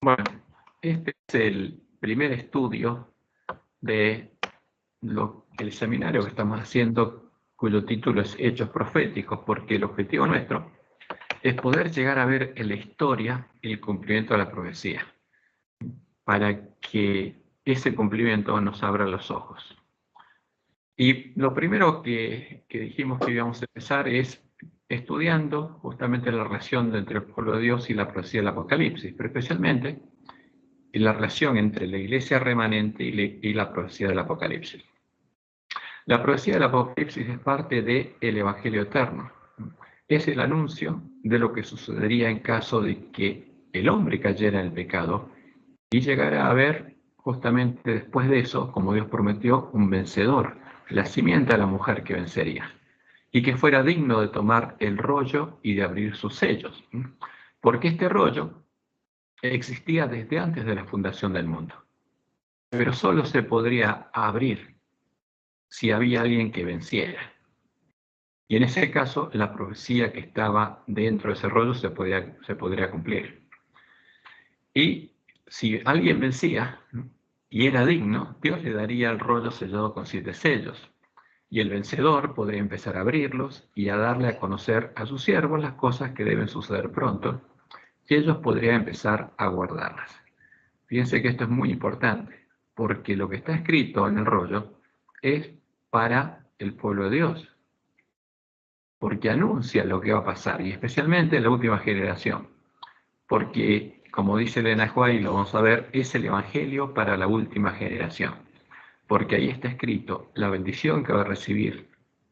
Bueno, este es el primer estudio de el seminario que estamos haciendo, cuyo título es Hechos Proféticos, porque el objetivo nuestro es poder llegar a ver en la historia el cumplimiento de la profecía, para que ese cumplimiento nos abra los ojos. Y lo primero que dijimos que íbamos a empezar es estudiando justamente la relación entre el pueblo de Dios y la profecía del Apocalipsis, pero especialmente la relación entre la iglesia remanente y la profecía del Apocalipsis. La profecía del Apocalipsis es parte del Evangelio eterno. Es el anuncio de lo que sucedería en caso de que el hombre cayera en el pecado y llegara a haber justamente después de eso, como Dios prometió, un vencedor, la simiente de la mujer que vencería, y que fuera digno de tomar el rollo y de abrir sus sellos. Porque este rollo existía desde antes de la fundación del mundo, pero solo se podría abrir si había alguien que venciera. Y en ese caso, la profecía que estaba dentro de ese rollo se podría cumplir. Y si alguien vencía y era digno, Dios le daría el rollo sellado con 7 sellos. Y el vencedor podría empezar a abrirlos y a darle a conocer a sus siervos las cosas que deben suceder pronto, y ellos podrían empezar a guardarlas. Fíjense que esto es muy importante, porque lo que está escrito en el rollo es para el pueblo de Dios, porque anuncia lo que va a pasar, y especialmente en la última generación, porque, como dice Elena White, y lo vamos a ver, es el Evangelio para la última generación, porque ahí está escrito la bendición que va a recibir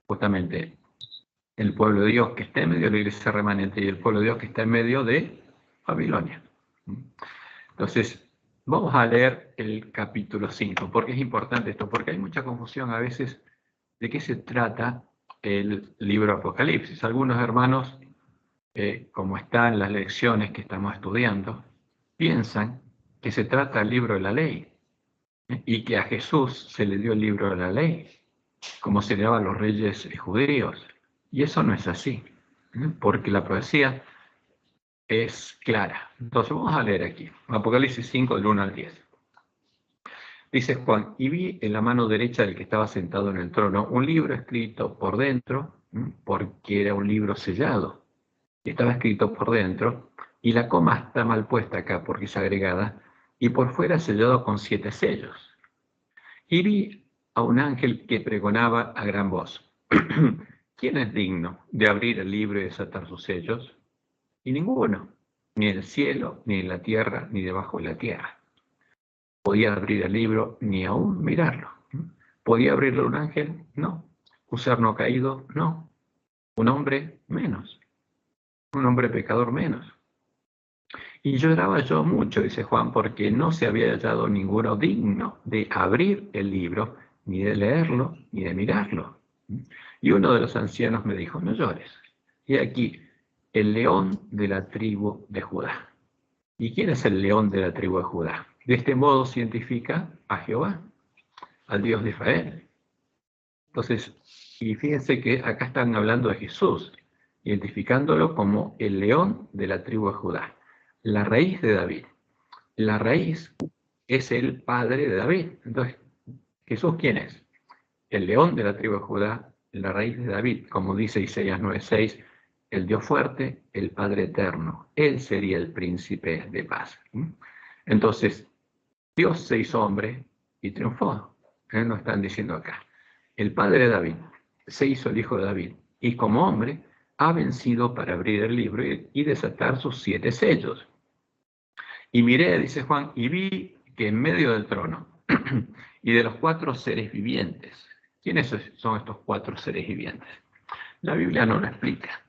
justamente el pueblo de Dios que está en medio de la iglesia remanente y el pueblo de Dios que está en medio de Babilonia. Entonces, vamos a leer el capítulo 5, porque es importante esto, porque hay mucha confusión a veces de qué se trata el libro Apocalipsis. Algunos hermanos, como está en las lecciones que estamos estudiando, piensan que se trata del libro de la ley y que a Jesús se le dio el libro de la ley, como se le daba a los reyes judíos. Y eso no es así, porque la profecía es clara. Entonces vamos a leer aquí, Apocalipsis 5, del 1 al 10. Dice Juan, y vi en la mano derecha del que estaba sentado en el trono un libro escrito por dentro, porque era un libro sellado. Estaba escrito por dentro, y la coma está mal puesta acá porque es agregada, y por fuera sellado con 7 sellos. Y vi a un ángel que pregonaba a gran voz, ¿quién es digno de abrir el libro y desatar sus sellos? Y ninguno, ni en el cielo, ni en la tierra, ni debajo de la tierra. Podía abrir el libro, ni aún mirarlo. ¿Podía abrirlo un ángel? No. ¿Un no caído? No. ¿Un hombre? Menos. ¿Un hombre pecador? Menos. Y lloraba yo mucho, dice Juan, porque no se había hallado ninguno digno de abrir el libro, ni de leerlo, ni de mirarlo. Y uno de los ancianos me dijo, no llores. Y aquí, el león de la tribu de Judá. ¿Y quién es el león de la tribu de Judá? De este modo se identifica a Jehová, al Dios de Israel. Entonces, y fíjense que acá están hablando de Jesús, identificándolo como el león de la tribu de Judá, la raíz de David. La raíz es el padre de David. Entonces, ¿Jesús quién es? El león de la tribu de Judá, la raíz de David, como dice Isaías 9:6, el Dios fuerte, el Padre eterno. Él sería el príncipe de paz. Entonces, Dios se hizo hombre y triunfó. Nos están diciendo acá. El padre de David se hizo el hijo de David y como hombre ha vencido para abrir el libro y desatar sus 7 sellos. Y miré, dice Juan, y vi que en medio del trono y de los 4 seres vivientes, ¿quiénes son estos 4 seres vivientes? La Biblia no lo explica,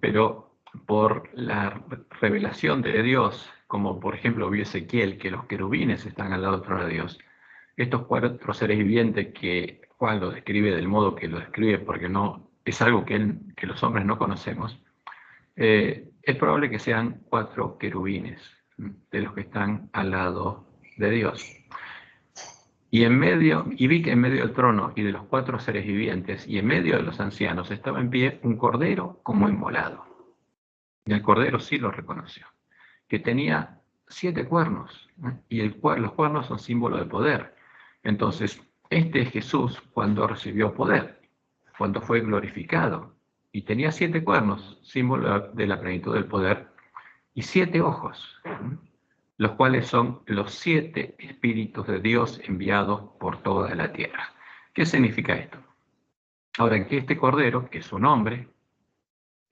pero por la revelación de Dios, como por ejemplo vio Ezequiel, que los querubines están al lado del trono de Dios, estos 4 seres vivientes que Juan lo describe del modo que lo describe, porque no es algo que los hombres no conocemos, es probable que sean 4 querubines de los que están al lado de Dios. Y vi que en medio del trono y de los 4 seres vivientes y en medio de los ancianos estaba en pie un cordero como inmolado. Y el cordero sí lo reconoció, que tenía 7 cuernos, ¿no? Y los cuernos son símbolo de poder. Entonces, este es Jesús cuando recibió poder, cuando fue glorificado. Y tenía 7 cuernos, símbolo de la plenitud del poder, y 7 ojos, ¿no? Los cuales son los 7 espíritus de Dios enviados por toda la tierra. ¿Qué significa esto? Ahora, que este Cordero, que es un hombre,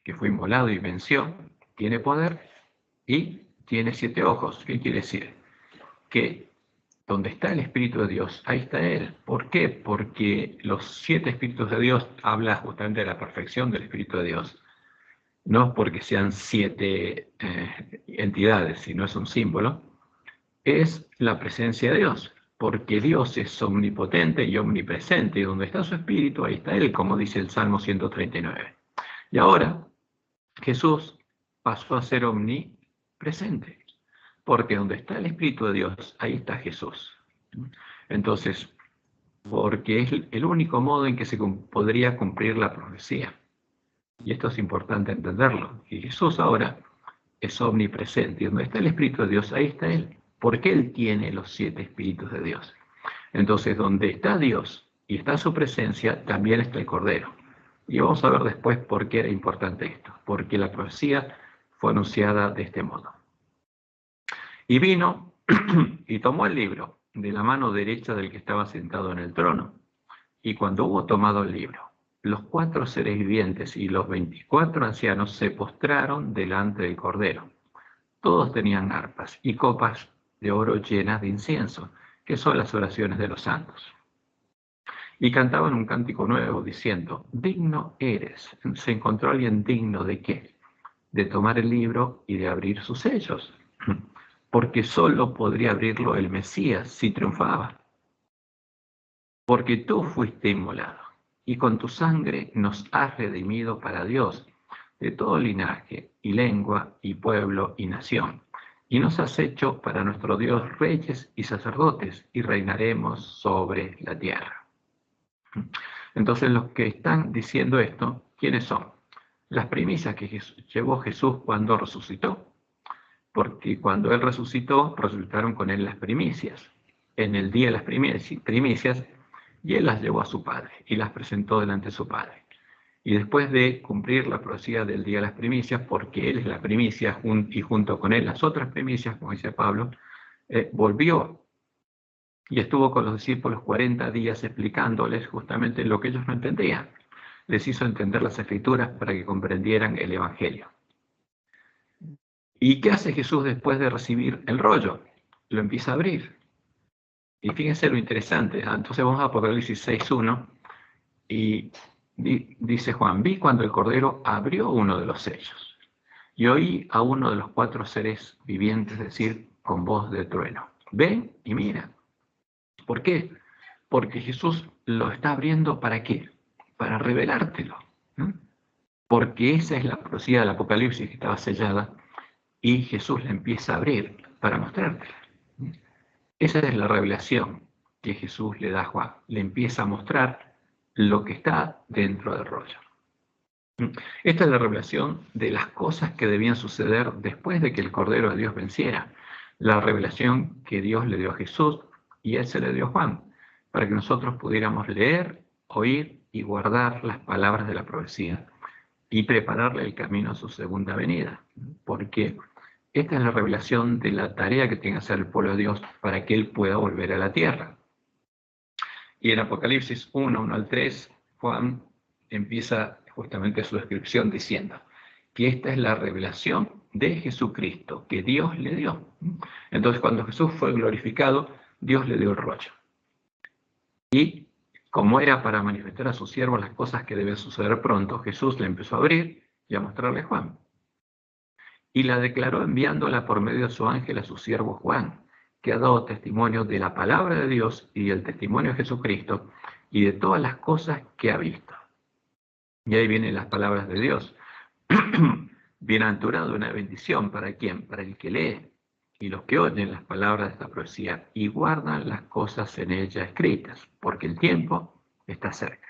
que fue inmolado y venció, tiene poder y tiene 7 ojos. ¿Qué quiere decir? Que donde está el Espíritu de Dios, ahí está Él. ¿Por qué? Porque los 7 Espíritus de Dios habla justamente de la perfección del Espíritu de Dios. No es porque sean 7 entidades, sino es un símbolo. Es la presencia de Dios, porque Dios es omnipotente y omnipresente, y donde está su Espíritu, ahí está Él, como dice el Salmo 139. Y ahora, Jesús pasó a ser omnipresente, porque donde está el Espíritu de Dios, ahí está Jesús. Entonces, porque es el único modo en que se podría cumplir la profecía. Y esto es importante entenderlo. Y Jesús ahora es omnipresente, y donde está el Espíritu de Dios, ahí está Él, porque Él tiene los 7 Espíritus de Dios. Entonces, donde está Dios y está su presencia, también está el Cordero. Y vamos a ver después por qué era importante esto, porque la profecía fue anunciada de este modo. Y vino y tomó el libro de la mano derecha del que estaba sentado en el trono. Y cuando hubo tomado el libro, los 4 seres vivientes y los 24 ancianos se postraron delante del Cordero. Todos tenían arpas y copas de oro llenas de incienso, que son las oraciones de los santos. Y cantaban un cántico nuevo, diciendo, digno eres. ¿Se encontró alguien digno de qué? De tomar el libro y de abrir sus sellos, porque solo podría abrirlo el Mesías si triunfaba. Porque tú fuiste inmolado, y con tu sangre nos has redimido para Dios, de todo linaje, y lengua, y pueblo, y nación. Y nos has hecho para nuestro Dios reyes y sacerdotes, y reinaremos sobre la tierra. Entonces los que están diciendo esto, ¿quiénes son? Las primicias que llevó Jesús cuando resucitó, porque cuando Él resucitó, resucitaron con Él las primicias. En el día de las primicias, y Él las llevó a su Padre, y las presentó delante de su Padre. Y después de cumplir la profecía del día de las primicias, porque Él es la primicia, y junto con Él las otras primicias, como dice Pablo, volvió y estuvo con los discípulos 40 días explicándoles justamente lo que ellos no entendían. Les hizo entender las Escrituras para que comprendieran el Evangelio. ¿Y qué hace Jesús después de recibir el rollo? Lo empieza a abrir. Y fíjense lo interesante. Entonces vamos a Apocalipsis 6.1 y dice Juan, vi cuando el Cordero abrió uno de los sellos y oí a uno de los 4 seres vivientes decir con voz de trueno, ven y mira. ¿Por qué? Porque Jesús lo está abriendo ¿para qué? Para revelártelo. ¿No? Porque esa es la profecía del Apocalipsis que estaba sellada y Jesús la empieza a abrir para mostrártela. Esa es la revelación que Jesús le da a Juan. Le empieza a mostrar lo que está dentro del rollo. Esta es la revelación de las cosas que debían suceder después de que el Cordero de Dios venciera. La revelación que Dios le dio a Jesús y Él se le dio a Juan, para que nosotros pudiéramos leer, oír y guardar las palabras de la profecía y prepararle el camino a su segunda venida. Porque esta es la revelación de la tarea que tiene que hacer el pueblo de Dios para que Él pueda volver a la tierra. Y en Apocalipsis 1 al 3, Juan empieza justamente su descripción diciendo que esta es la revelación de Jesucristo que Dios le dio. Entonces, cuando Jesús fue glorificado, Dios le dio el rollo. Y como era para manifestar a sus siervos las cosas que deben suceder pronto, Jesús le empezó a abrir y a mostrarle a Juan. Y la declaró enviándola por medio de su ángel a su siervo Juan, que ha dado testimonio de la palabra de Dios y del testimonio de Jesucristo y de todas las cosas que ha visto. Y ahí vienen las palabras de Dios. Bienaventurado, una bendición, ¿para quién? Para el que lee y los que oyen las palabras de esta profecía y guardan las cosas en ella escritas, porque el tiempo está cerca.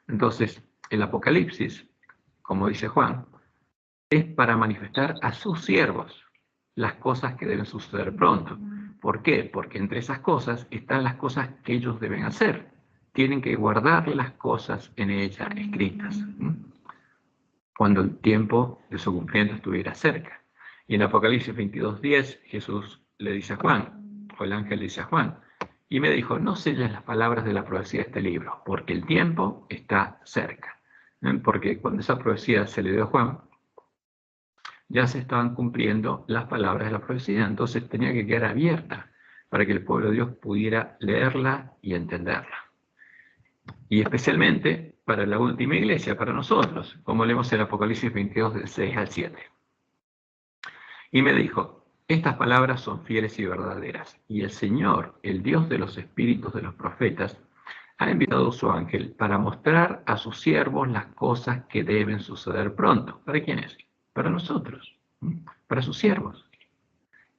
Entonces, el Apocalipsis, como dice Juan, es para manifestar a sus siervos las cosas que deben suceder pronto. ¿Por qué? Porque entre esas cosas están las cosas que ellos deben hacer. Tienen que guardar las cosas en ella escritas, cuando el tiempo de su cumplimiento estuviera cerca. Y en Apocalipsis 22:10 Jesús le dice a Juan, o el ángel le dice a Juan, y me dijo, no selles las palabras de la profecía de este libro, porque el tiempo está cerca. Porque cuando esa profecía se le dio a Juan, ya se estaban cumpliendo las palabras de la profecía, entonces tenía que quedar abierta para que el pueblo de Dios pudiera leerla y entenderla. Y especialmente para la última iglesia, para nosotros, como leemos en Apocalipsis 22, del 6 al 7. Y me dijo, estas palabras son fieles y verdaderas, y el Señor, el Dios de los espíritus de los profetas, ha enviado a su ángel para mostrar a sus siervos las cosas que deben suceder pronto. ¿Para quiénes? Para nosotros, para sus siervos.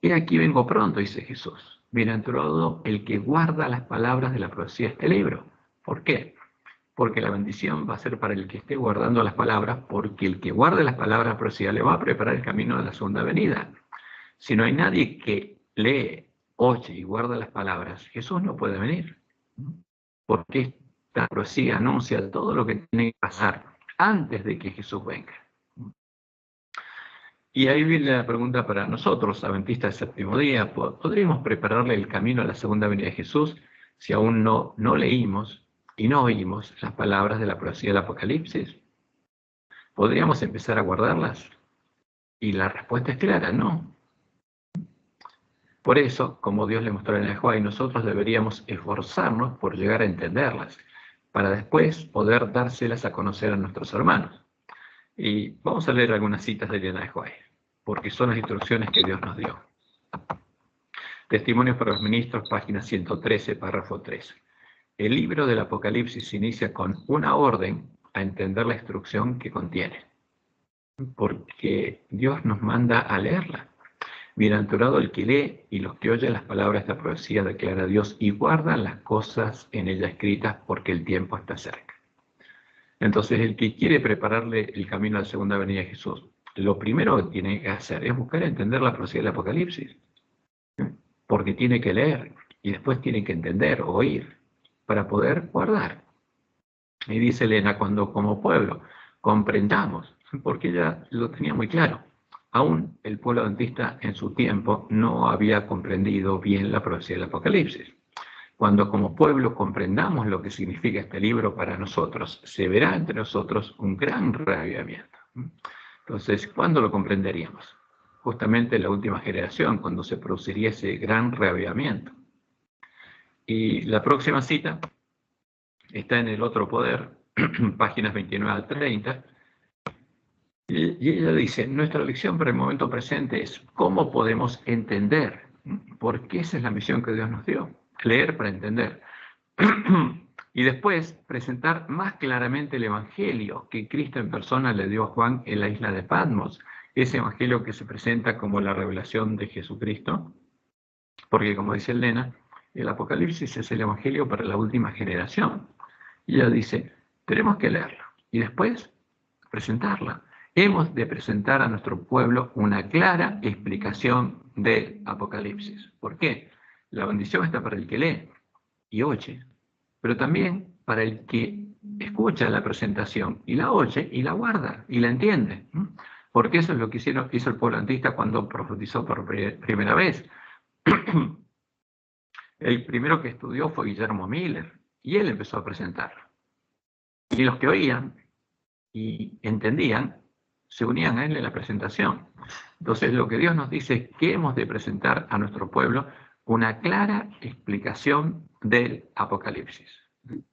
He aquí vengo pronto, dice Jesús. Bienaventurado el que guarda las palabras de la profecía de este libro. ¿Por qué? Porque la bendición va a ser para el que esté guardando las palabras, porque el que guarde las palabras de la profecía le va a preparar el camino de la segunda venida. Si no hay nadie que lee, oye y guarda las palabras, Jesús no puede venir. Porque esta profecía anuncia todo lo que tiene que pasar antes de que Jesús venga. Y ahí viene la pregunta para nosotros, adventistas del séptimo día. ¿Podríamos prepararle el camino a la segunda venida de Jesús si aún no leímos y no oímos las palabras de la profecía del Apocalipsis? ¿Podríamos empezar a guardarlas? Y la respuesta es clara, no. Por eso, como Dios le mostró en el Juan, nosotros deberíamos esforzarnos por llegar a entenderlas, para después poder dárselas a conocer a nuestros hermanos. Y vamos a leer algunas citas de Elena de White, porque son las instrucciones que Dios nos dio. Testimonios para los ministros, página 113, párrafo 3. El libro del Apocalipsis inicia con una orden a entender la instrucción que contiene, porque Dios nos manda a leerla. Bienaventurado el que lee y los que oyen las palabras de la profecía, declara Dios, y guardan las cosas en ella escritas, porque el tiempo está cerca. Entonces, el que quiere prepararle el camino a la segunda venida de Jesús, lo primero que tiene que hacer es buscar entender la profecía del Apocalipsis, porque tiene que leer y después tiene que entender, oír, para poder guardar. Y dice Elena, cuando como pueblo comprendamos, porque ella lo tenía muy claro, aún el pueblo adventista en su tiempo no había comprendido bien la profecía del Apocalipsis. Cuando como pueblo comprendamos lo que significa este libro para nosotros, se verá entre nosotros un gran reavivamiento. Entonces, ¿cuándo lo comprenderíamos? Justamente en la última generación, cuando se produciría ese gran reavivamiento. Y la próxima cita está en El Otro Poder, páginas 29 al 30, y ella dice, nuestra lección para el momento presente es cómo podemos entender, porque esa es la misión que Dios nos dio, leer para entender. Y después presentar más claramente el Evangelio que Cristo en persona le dio a Juan en la isla de Patmos, ese Evangelio que se presenta como la revelación de Jesucristo, porque como dice Elena, el Apocalipsis es el Evangelio para la última generación. Y ella dice, tenemos que leerla y después presentarla. Hemos de presentar a nuestro pueblo una clara explicación del Apocalipsis. ¿Por qué? La bendición está para el que lee y oye, pero también para el que escucha la presentación y la oye y la guarda y la entiende. Porque eso es lo que hizo el pueblo adventista cuando profetizó por primera vez. El primero que estudió fue Guillermo Miller y él empezó a presentar. Y los que oían y entendían se unían a él en la presentación. Entonces lo que Dios nos dice es que hemos de presentar a nuestro pueblo una clara explicación del Apocalipsis.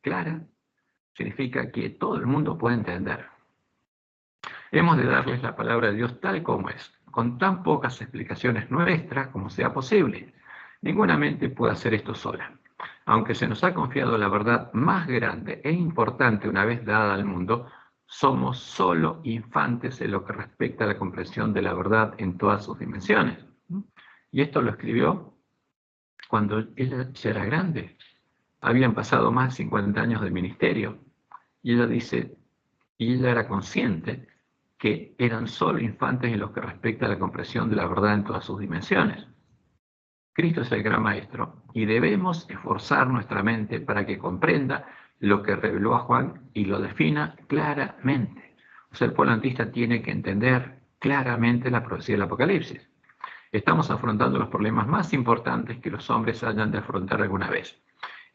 Clara significa que todo el mundo puede entender. Hemos de darles la palabra de Dios tal como es, con tan pocas explicaciones nuestras como sea posible. Ninguna mente puede hacer esto sola. Aunque se nos ha confiado la verdad más grande e importante una vez dada al mundo, somos solo infantes en lo que respecta a la comprensión de la verdad en todas sus dimensiones. Y esto lo escribió cuando ella ya era grande. Habían pasado más de 50 años de ministerio. Y ella dice, y ella era consciente que eran solo infantes en lo que respecta a la comprensión de la verdad en todas sus dimensiones. Cristo es el gran maestro y debemos esforzar nuestra mente para que comprenda lo que reveló a Juan y lo defina claramente. O sea, el pueblo antista tiene que entender claramente la profecía del Apocalipsis. Estamos afrontando los problemas más importantes que los hombres hayan de afrontar alguna vez.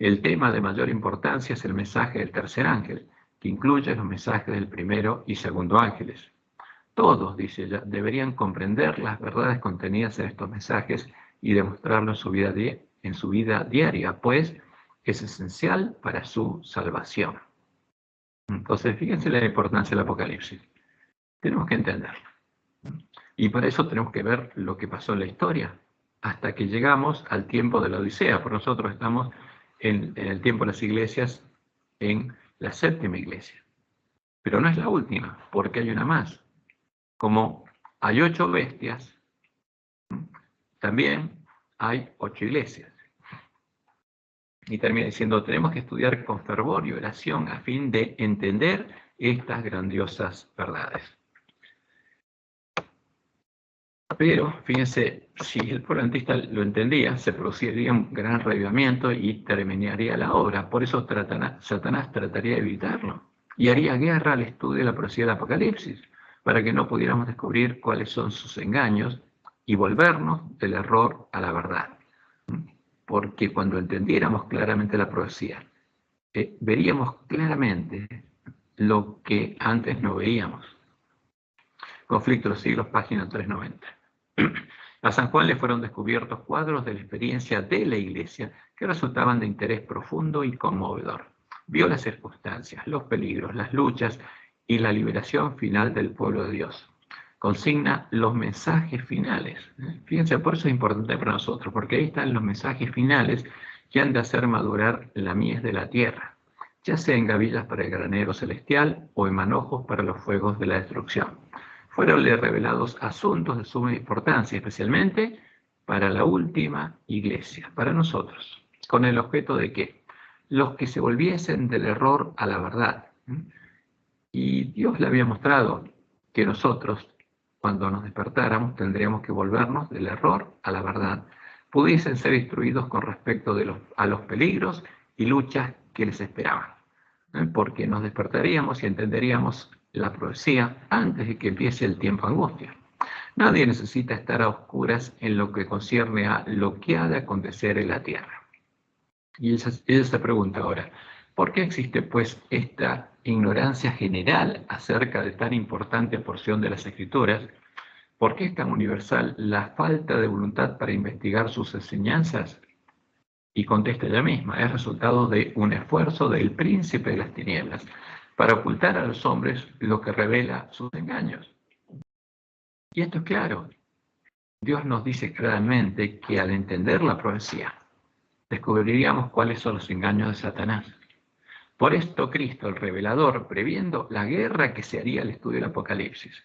El tema de mayor importancia es el mensaje del tercer ángel, que incluye los mensajes del primero y segundo ángeles. Todos, dice ella, deberían comprender las verdades contenidas en estos mensajes y demostrarlo en su vida diaria, pues es esencial para su salvación. Entonces, fíjense la importancia del Apocalipsis. Tenemos que entenderlo. Y para eso tenemos que ver lo que pasó en la historia, hasta que llegamos al tiempo de la Odisea. Por nosotros estamos en el tiempo de las iglesias, en la séptima iglesia. Pero no es la última, porque hay una más. Como hay 8 bestias, también hay 8 iglesias. Y termina diciendo, tenemos que estudiar con fervor y oración a fin de entender estas grandiosas verdades. Pero, fíjense, si el pueblo antista lo entendía, se produciría un gran revivamiento y terminaría la obra. Por eso Satanás trataría de evitarlo y haría guerra al estudio de la profecía del Apocalipsis, para que no pudiéramos descubrir cuáles son sus engaños y volvernos del error a la verdad. Porque cuando entendiéramos claramente la profecía, veríamos claramente lo que antes no veíamos. Conflicto de los siglos, página 390. A San Juan le fueron descubiertos cuadros de la experiencia de la Iglesia que resultaban de interés profundo y conmovedor. Vio las circunstancias, los peligros, las luchas y la liberación final del pueblo de Dios. Consigna los mensajes finales. Fíjense, por eso es importante para nosotros, porque ahí están los mensajes finales que han de hacer madurar la mies de la tierra, ya sea en gavillas para el granero celestial o en manojos para los fuegos de la destrucción. Fueronle revelados asuntos de suma importancia, especialmente para la última iglesia, para nosotros, con el objeto de que los que se volviesen del error a la verdad, y Dios le había mostrado que nosotros, cuando nos despertáramos, tendríamos que volvernos del error a la verdad, pudiesen ser instruidos con respecto a los peligros y luchas que les esperaban, porque nos despertaríamos y entenderíamos la profecía antes de que empiece el tiempo de angustia. Nadie necesita estar a oscuras en lo que concierne a lo que ha de acontecer en la tierra. Y ella se pregunta ahora, ¿por qué existe pues esta ignorancia general acerca de tan importante porción de las Escrituras? ¿Por qué es tan universal la falta de voluntad para investigar sus enseñanzas? Y contesta ella misma, es resultado de un esfuerzo del príncipe de las tinieblas para ocultar a los hombres lo que revela sus engaños. Y esto es claro. Dios nos dice claramente que al entender la profecía, descubriríamos cuáles son los engaños de Satanás. Por esto Cristo, el revelador, previendo la guerra que se haría al estudio del Apocalipsis,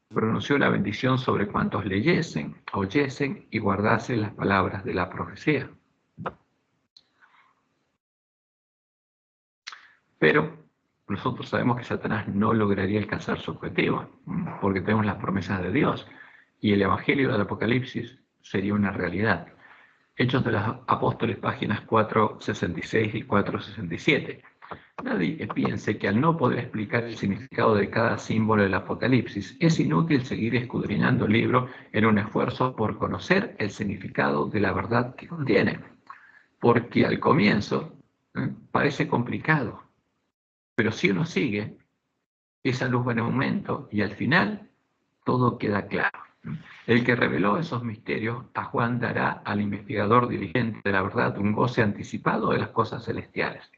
pronunció la bendición sobre cuantos leyesen, oyesen y guardasen las palabras de la profecía. Pero nosotros sabemos que Satanás no lograría alcanzar su objetivo, porque tenemos las promesas de Dios, y el Evangelio del Apocalipsis sería una realidad. Hechos de los Apóstoles, páginas 466 y 467. Nadie piense que al no poder explicar el significado de cada símbolo del Apocalipsis, es inútil seguir escudriñando el libro en un esfuerzo por conocer el significado de la verdad que contiene, porque al comienzo parece complicado, pero si uno sigue, esa luz va en aumento y al final todo queda claro. El que reveló esos misterios a Juan dará al investigador diligente de la verdad un goce anticipado de las cosas celestiales.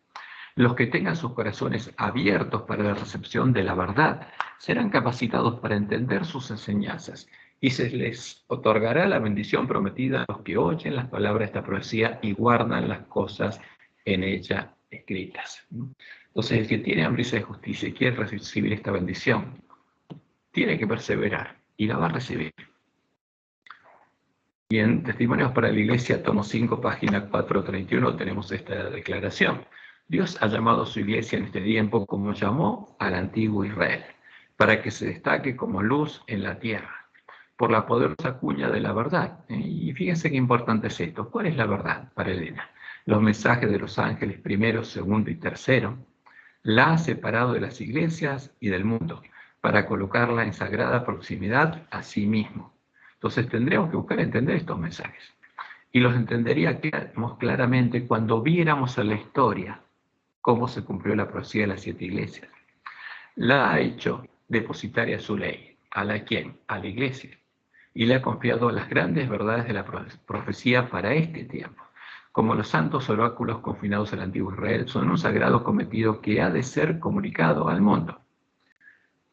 Los que tengan sus corazones abiertos para la recepción de la verdad serán capacitados para entender sus enseñanzas y se les otorgará la bendición prometida a los que oyen las palabras de esta profecía y guardan las cosas en ella escritas. Entonces, el que tiene hambre y sed de justicia y quiere recibir esta bendición, tiene que perseverar y la va a recibir. Y en Testimonios para la Iglesia, tomo 5, página 431, tenemos esta declaración. Dios ha llamado a su iglesia en este tiempo como llamó al antiguo Israel. para que se destaque como luz en la tierra, por la poderosa cuña de la verdad. Y fíjense qué importante es esto. ¿Cuál es la verdad para Elena? Los mensajes de los ángeles primero, segundo y tercero la ha separado de las iglesias y del mundo para colocarla en sagrada proximidad a sí mismo. Entonces tendríamos que buscar entender estos mensajes. Y los entenderíamos claramente cuando viéramos en la historia cómo se cumplió la profecía de las 7 iglesias. La ha hecho depositaria de su ley. ¿A la quién? A la iglesia. Y le ha confiado las grandes verdades de la profecía para este tiempo. Como los santos oráculos confinados al antiguo Israel, son un sagrado cometido que ha de ser comunicado al mundo.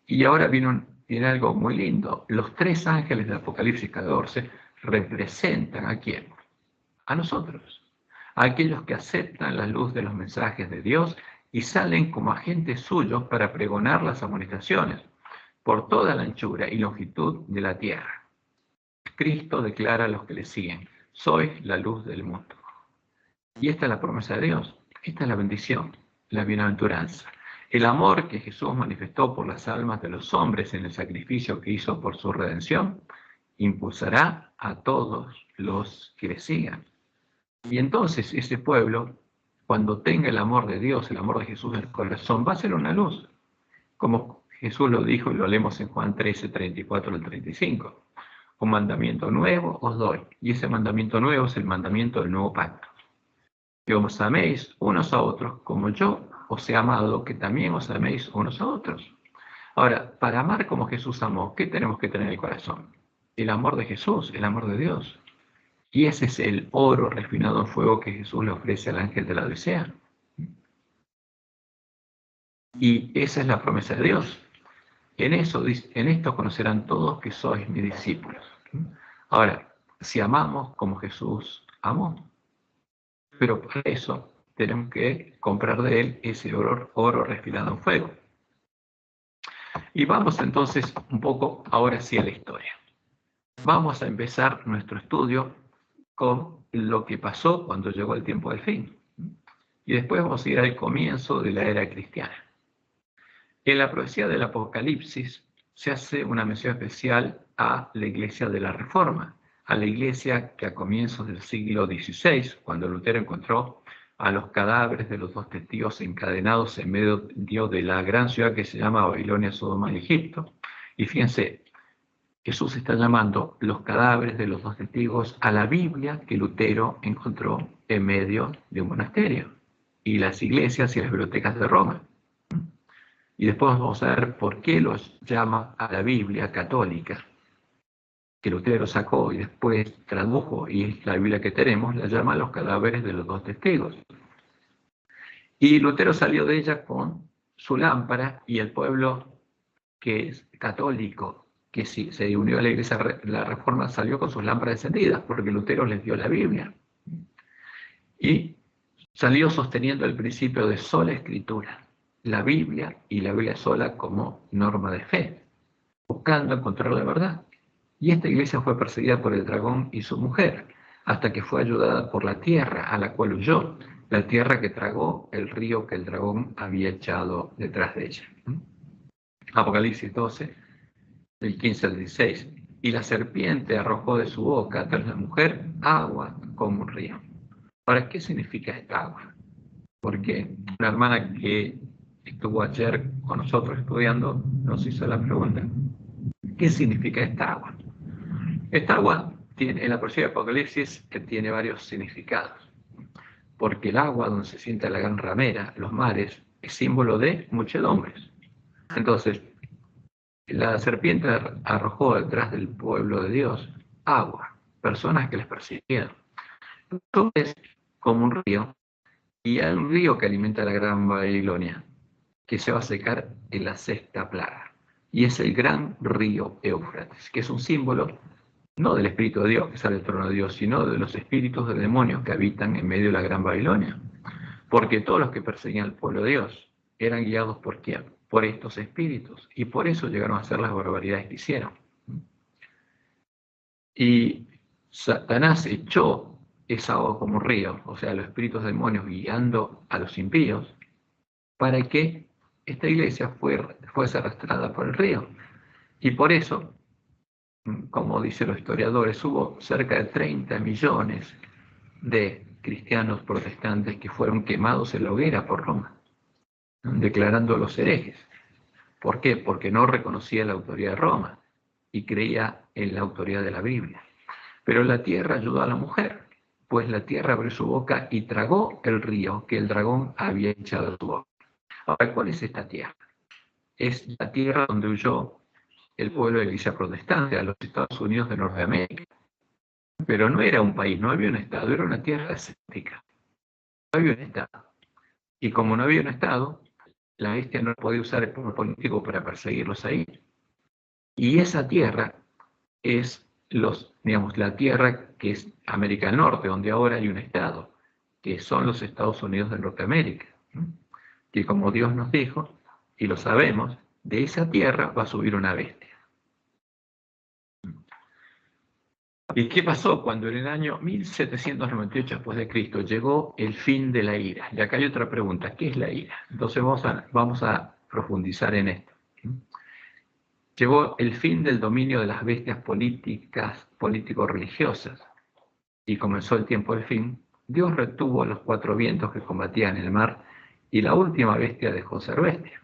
Y ahora viene algo muy lindo. Los 3 ángeles de Apocalipsis 14 representan ¿a quién? A nosotros, a aquellos que aceptan la luz de los mensajes de Dios y salen como agentes suyos para pregonar las amonestaciones por toda la anchura y longitud de la tierra. Cristo declara a los que le siguen: sois la luz del mundo. Y esta es la promesa de Dios, esta es la bendición, la bienaventuranza. El amor que Jesús manifestó por las almas de los hombres en el sacrificio que hizo por su redención, impulsará a todos los que le sigan. Y entonces ese pueblo, cuando tenga el amor de Dios, el amor de Jesús en el corazón, va a ser una luz, como Jesús lo dijo y lo leemos en Juan 13, 34 al 35. Un mandamiento nuevo os doy, y ese mandamiento nuevo es el mandamiento del nuevo pacto: que os améis unos a otros como yo os he amado, que también os améis unos a otros. Ahora, para amar como Jesús amó, ¿qué tenemos que tener en el corazón? El amor de Jesús, el amor de Dios. Y ese es el oro refinado en fuego que Jesús le ofrece al ángel de la Odisea. Y esa es la promesa de Dios. En esto conocerán todos que sois mis discípulos. Ahora, si amamos como Jesús amó, pero para eso tenemos que comprar de él ese oro refinado en fuego. Y vamos entonces un poco ahora sí a la historia. Vamos a empezar nuestro estudio con lo que pasó cuando llegó el tiempo del fin. Y después vamos a ir al comienzo de la era cristiana. En la profecía del Apocalipsis se hace una mención especial a la Iglesia de la Reforma, a la Iglesia que a comienzos del siglo XVI, cuando Lutero encontró a los cadáveres de los 2 testigos encadenados en medio de la gran ciudad que se llama Babilonia, Sodoma y Egipto. Y fíjense, Jesús está llamando los cadáveres de los 2 testigos a la Biblia que Lutero encontró en medio de un monasterio, y las iglesias y las bibliotecas de Roma. Y después vamos a ver por qué los llama a la Biblia católica, que Lutero sacó y después tradujo, y es la Biblia que tenemos, la llama los cadáveres de los 2 testigos. Y Lutero salió de ella con su lámpara, y el pueblo que es católico, que sí, se unió a la Iglesia, la Reforma, salió con sus lámparas encendidas, porque Lutero les dio la Biblia. Y salió sosteniendo el principio de sola escritura, la Biblia y la Biblia sola como norma de fe, buscando encontrar la verdad. Y esta iglesia fue perseguida por el dragón y su mujer, hasta que fue ayudada por la tierra a la cual huyó, la tierra que tragó el río que el dragón había echado detrás de ella. Apocalipsis 12, del 15 al 16. Y la serpiente arrojó de su boca tras la mujer agua como un río. Ahora, ¿qué significa esta agua? Porque una hermana que estuvo ayer con nosotros estudiando nos hizo la pregunta: ¿qué significa esta agua? Esta agua tiene, en la profecía de Apocalipsis, que tiene varios significados, porque el agua donde se sienta la gran ramera, los mares, es símbolo de muchedumbres. Entonces, la serpiente arrojó detrás del pueblo de Dios agua, personas que les persiguieron. Entonces, como un río, y hay un río que alimenta la gran Babilonia, que se va a secar en la 6ª plaga. Y es el gran río Éufrates, que es un símbolo no del Espíritu de Dios que sale del trono de Dios, sino de los espíritus de demonios que habitan en medio de la gran Babilonia. Porque todos los que perseguían al pueblo de Dios eran guiados ¿por quién? Por estos espíritus. Y por eso llegaron a hacer las barbaridades que hicieron. Y Satanás echó esa agua como un río, o sea, los espíritus demonios guiando a los impíos, ¿para qué? esta iglesia fue arrastrada por el río. Y por eso, como dicen los historiadores, hubo cerca de 30 millones de cristianos protestantes que fueron quemados en la hoguera por Roma, declarándolos herejes. ¿Por qué? Porque no reconocía la autoridad de Roma y creía en la autoridad de la Biblia. Pero la tierra ayudó a la mujer, pues la tierra abrió su boca y tragó el río que el dragón había echado de su boca. Ahora, ¿cuál es esta tierra? Es la tierra donde huyó el pueblo de la iglesia protestante a los Estados Unidos de Norteamérica. Pero no era un país, no había un estado, era una tierra desértica. No había un estado. Y como no había un estado, la bestia no podía usar el poder político para perseguirlos ahí. Y esa tierra es la tierra que es América del Norte, donde ahora hay un estado, que son los Estados Unidos de Norteamérica. Que como Dios nos dijo, y lo sabemos, de esa tierra va a subir una bestia. ¿Y qué pasó cuando en el año 1798 después de Cristo llegó el fin de la ira? Y acá hay otra pregunta, ¿qué es la ira? Entonces vamos a profundizar en esto. Llegó el fin del dominio de las bestias político-religiosas y comenzó el tiempo del fin. Dios retuvo a los 4 vientos que combatían el mar y la última bestia dejó ser bestia.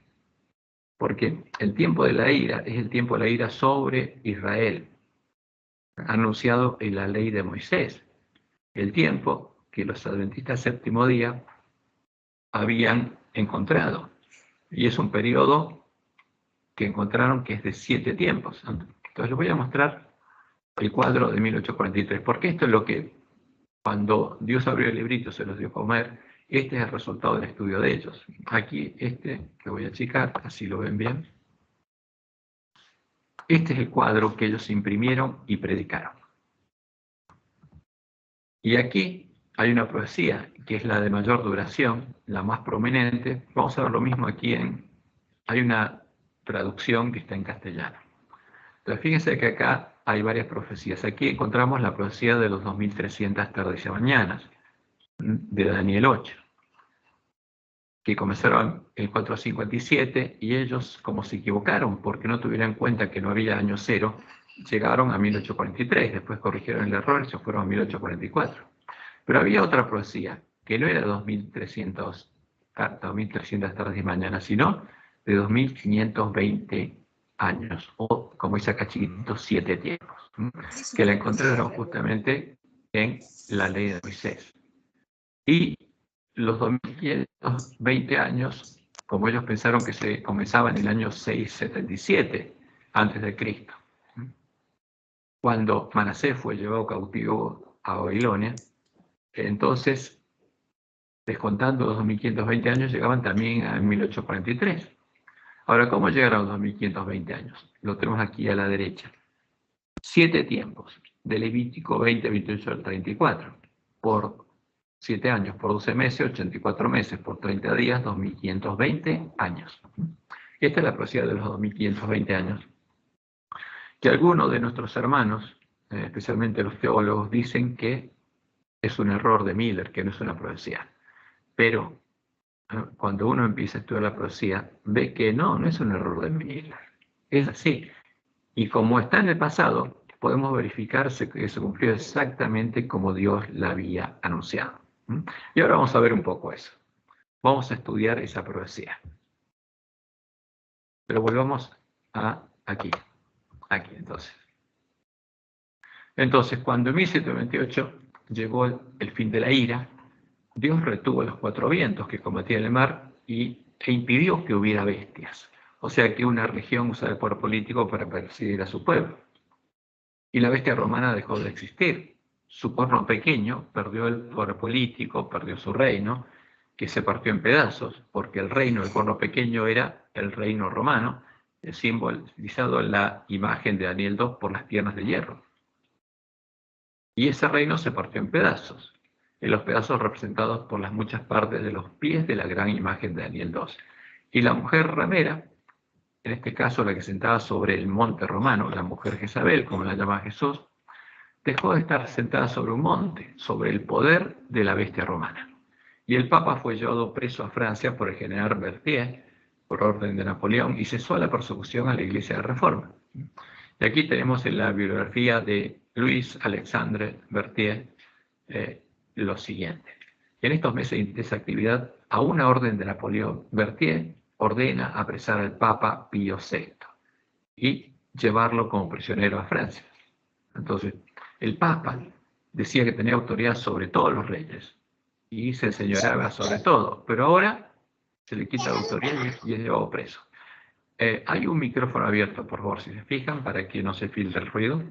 Porque el tiempo de la ira es el tiempo de la ira sobre Israel, anunciado en la ley de Moisés. El tiempo que los adventistas séptimo día habían encontrado. Y es un periodo que encontraron que es de 7 tiempos. Entonces les voy a mostrar el cuadro de 1843, porque esto es lo que, cuando Dios abrió el librito, se los dio a comer. Este es el resultado del estudio de ellos. Aquí, que voy a achicar, así lo ven bien. Este es el cuadro que ellos imprimieron y predicaron. Y aquí hay una profecía, que es la de mayor duración, la más prominente. Vamos a ver lo mismo aquí hay una traducción que está en castellano. Entonces, fíjense que acá hay varias profecías. Aquí encontramos la profecía de los 2300 tardes y mañanas, de Daniel 8, que comenzaron el 457 y ellos, como se equivocaron porque no tuvieron en cuenta que no había año cero, llegaron a 1843, después corrigieron el error y se fueron a 1844. Pero había otra profecía, que no era 2300 tardes y mañanas, sino de 2520 años, o como dice acá chiquitito, 7 tiempos, que la encontraron justamente en la ley de Moisés. Y los 2520 años, como ellos pensaron que se comenzaban en el año 677 antes de Cristo, cuando Manasés fue llevado cautivo a Babilonia. Entonces, descontando los 2520 años, llegaban también a 1843. Ahora, ¿cómo llegaron a los 2520 años? Lo tenemos aquí a la derecha. 7 tiempos, de Levítico 20, 28 al 34, por 7 años, por 12 meses, 84 meses, por 30 días, 2520 años. Esta es la profecía de los 2520 años, que algunos de nuestros hermanos, especialmente los teólogos, dicen que es un error de Miller, que no es una profecía. Pero cuando uno empieza a estudiar la profecía, ve que no es un error de Miller. Es así. Y como está en el pasado, podemos verificar que se cumplió exactamente como Dios la había anunciado. Y ahora vamos a ver un poco eso. Vamos a estudiar esa profecía. Pero volvamos a aquí. Aquí, entonces. Entonces, cuando en 1728 llegó el fin de la ira, Dios retuvo los 4 vientos que combatían el mar e impidió que hubiera bestias. O sea que una región usaba el poder político para perseguir a su pueblo. Y la bestia romana dejó de existir. Su cuerno pequeño perdió el poder político, perdió su reino, que se partió en pedazos, porque el reino del cuerno pequeño era el reino romano, simbolizado en la imagen de Daniel 2 por las piernas de hierro. Y ese reino se partió en pedazos, en los pedazos representados por las muchas partes de los pies de la gran imagen de Daniel 2. Y la mujer ramera, en este caso la que sentaba sobre el monte romano, la mujer Jezabel, como la llama Jesús, dejó de estar sentada sobre un monte, sobre el poder de la bestia romana. Y el Papa fue llevado preso a Francia por el general Berthier, por orden de Napoleón y cesó la persecución a la Iglesia de Reforma. Y aquí tenemos en la bibliografía de Luis Alexandre Berthier lo siguiente. En estos meses de intensa actividad, a una orden de Napoleón, Berthier ordena apresar al Papa Pío VI y llevarlo como prisionero a Francia. Entonces, el Papa decía que tenía autoridad sobre todos los reyes y se enseñoreaba sobre todo, pero ahora se le quita la autoridad y es llevado preso. Hay un micrófono abierto, por favor, si se fijan, para que no se filtre el ruido.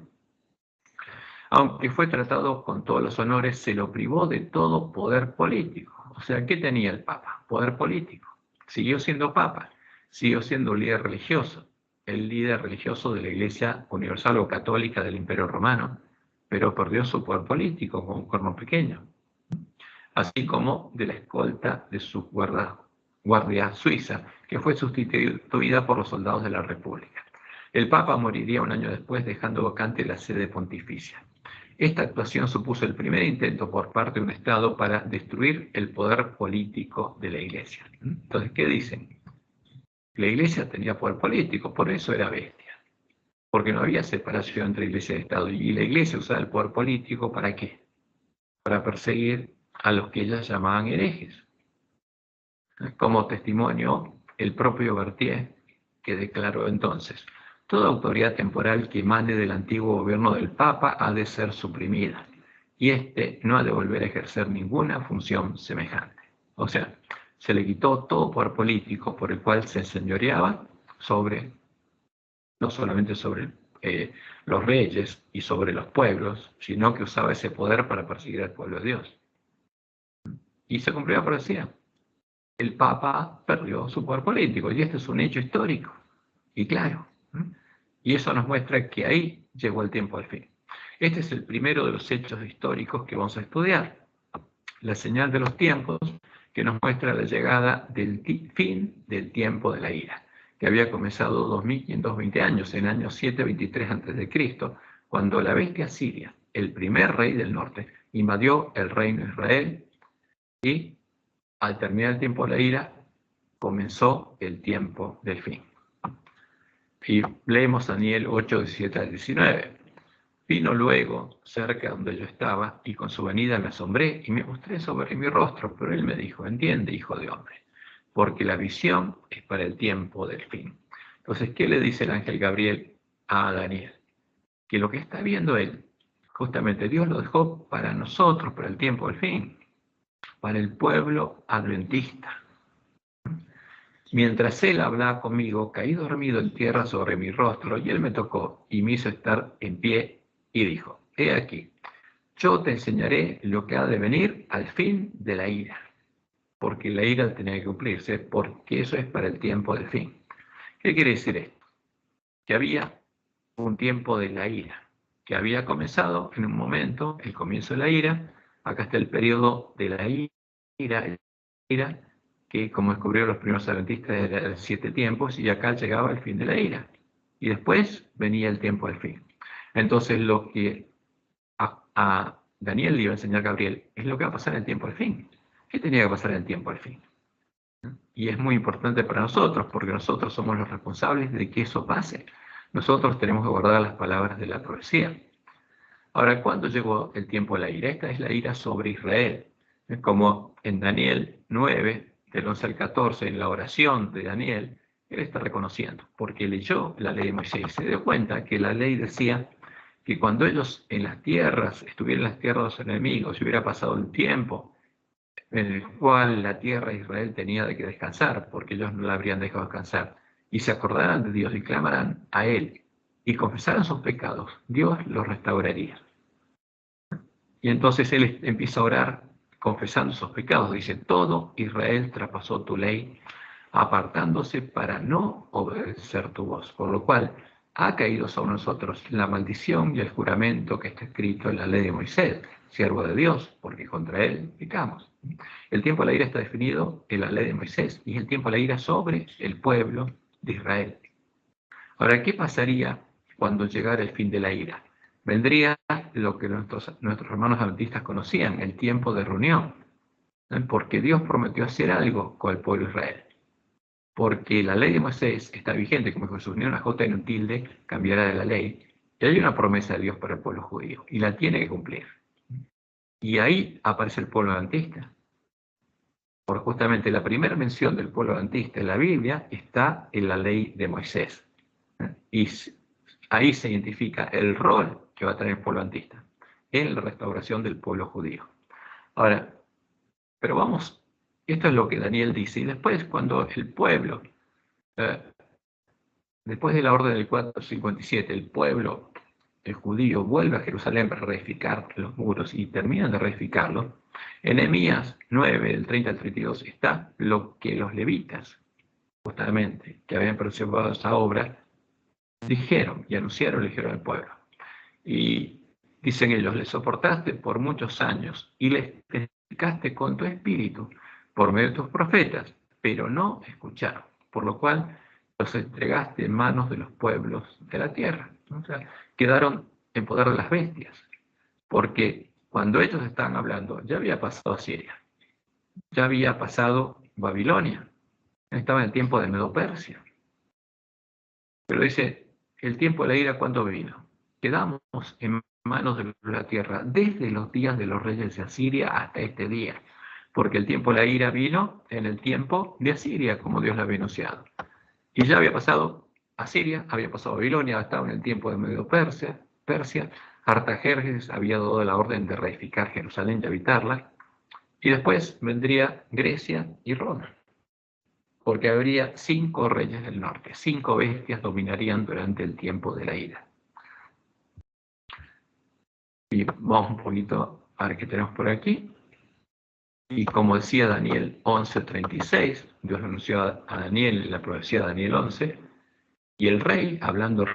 Aunque fue tratado con todos los honores, se lo privó de todo poder político. O sea, ¿qué tenía el Papa? Poder político. Siguió siendo Papa, siguió siendo un líder religioso, el líder religioso de la Iglesia Universal o Católica del Imperio Romano, pero perdió su poder político con un cuerno pequeño, así como de la escolta de su guardia suiza, que fue sustituida por los soldados de la República. El Papa moriría un año después, dejando vacante la sede pontificia. Esta actuación supuso el primer intento por parte de un Estado para destruir el poder político de la Iglesia. Entonces, ¿qué dicen? La Iglesia tenía poder político, por eso era bestia, porque no había separación entre Iglesia y Estado, y la Iglesia usaba el poder político ¿para qué? Para perseguir a los que ellas llamaban herejes. Como testimonio, el propio Berthier, que declaró entonces: toda autoridad temporal que emane del antiguo gobierno del Papa ha de ser suprimida, y éste no ha de volver a ejercer ninguna función semejante. O sea, se le quitó todo poder político por el cual se enseñoreaba sobre, no solamente sobre los reyes y sobre los pueblos, sino que usaba ese poder para perseguir al pueblo de Dios. Y se cumplió la profecía. El Papa perdió su poder político, y este es un hecho histórico, y claro. Y eso nos muestra que ahí llegó el tiempo al fin. Este es el primero de los hechos históricos que vamos a estudiar. La señal de los tiempos, que nos muestra la llegada del fin del tiempo de la ira, que había comenzado 2520 años, en año 723 a.C., cuando la bestia siria, el primer rey del norte, invadió el reino de Israel y, al terminar el tiempo de la ira, comenzó el tiempo del fin. Y leemos Daniel 8, 17 al 19. Vino luego cerca donde yo estaba, y con su venida me asombré y me mostré sobre mi rostro, pero él me dijo: entiende, hijo de hombre, porque la visión es para el tiempo del fin. Entonces, ¿qué le dice el ángel Gabriel a Daniel? Que lo que está viendo él, justamente Dios lo dejó para nosotros, para el tiempo del fin, para el pueblo adventista. Mientras él hablaba conmigo, caí dormido en tierra sobre mi rostro, y él me tocó y me hizo estar en pie y dijo: he aquí, yo te enseñaré lo que ha de venir al fin de la ira, porque la ira tenía que cumplirse, porque eso es para el tiempo del fin. ¿Qué quiere decir esto? Que había un tiempo de la ira, que había comenzado en un momento, el comienzo de la ira. Acá está el periodo de la ira, que como descubrieron los primeros adventistas era de 7 tiempos, y acá llegaba el fin de la ira. Y después venía el tiempo del fin. Entonces lo que a Daniel le iba a enseñar Gabriel es lo que va a pasar en el tiempo del fin. ¿Qué tenía que pasar en el tiempo del fin? Y es muy importante para nosotros, porque nosotros somos los responsables de que eso pase. Nosotros tenemos que guardar las palabras de la profecía. Ahora, ¿cuándo llegó el tiempo de la ira? Esta es la ira sobre Israel. Es como en Daniel 9, del 11 al 14, en la oración de Daniel, él está reconociendo, porque leyó la ley de Moisés y se dio cuenta que la ley decía que cuando ellos en las tierras, estuvieran en las tierras de los enemigos, y hubiera pasado un tiempo en el cual la tierra de Israel tenía de que descansar, porque ellos no la habrían dejado descansar, y se acordarán de Dios y clamarán a Él, y confesaran sus pecados, Dios los restauraría. Y entonces Él empieza a orar confesando sus pecados. Dice: todo Israel traspasó tu ley, apartándose para no obedecer tu voz, por lo cual ha caído sobre nosotros la maldición y el juramento que está escrito en la ley de Moisés, siervo de Dios, porque contra él pecamos. El tiempo de la ira está definido en la ley de Moisés, y es el tiempo de la ira sobre el pueblo de Israel. Ahora, ¿qué pasaría cuando llegara el fin de la ira? Vendría lo que nuestros hermanos adventistas conocían, el tiempo de reunión, porque Dios prometió hacer algo con el pueblo de Israel. porque la ley de Moisés está vigente, como Jesús, ni una jota ni un tilde cambiará de la ley, y hay una promesa de Dios para el pueblo judío, y la tiene que cumplir. Y ahí aparece el pueblo adventista. Por justamente la primera mención del pueblo adventista en la Biblia está en la ley de Moisés. Y ahí se identifica el rol que va a tener el pueblo adventista en la restauración del pueblo judío. Ahora, pero vamos, esto es lo que Daniel dice, y después cuando el pueblo, después de la orden del 457, el pueblo, el judío, vuelve a Jerusalén para reedificar los muros y terminan de reedificarlos, en Nehemías 9, del 30 al 32, está lo que los levitas, justamente, que habían participado esa obra, dijeron y anunciaron, le dijeron al pueblo. Y dicen ellos, les soportaste por muchos años y les testificaste con tu espíritu por medio de tus profetas, pero no escucharon, por lo cual los entregaste en manos de los pueblos de la tierra. O sea, quedaron en poder de las bestias, porque cuando ellos estaban hablando, ya había pasado Siria, ya había pasado Babilonia, estaba en el tiempo de Medo-Persia. Pero dice, el tiempo de la ira, ¿cuándo vino? Quedamos en manos de la tierra desde los días de los reyes de Asiria hasta este día, porque el tiempo de la ira vino en el tiempo de Asiria, como Dios lo había anunciado. Y ya había pasado Asiria, había pasado Babilonia, estaba en el tiempo de Medo-Persia, Artajerjes había dado la orden de reedificar Jerusalén y habitarla, y después vendría Grecia y Roma, porque habría 5 reyes del norte, 5 bestias dominarían durante el tiempo de la ira. Y vamos un poquito a ver qué tenemos por aquí. Y como decía Daniel 11:36, Dios lo anunció a Daniel en la profecía de Daniel 11, y el rey, hablando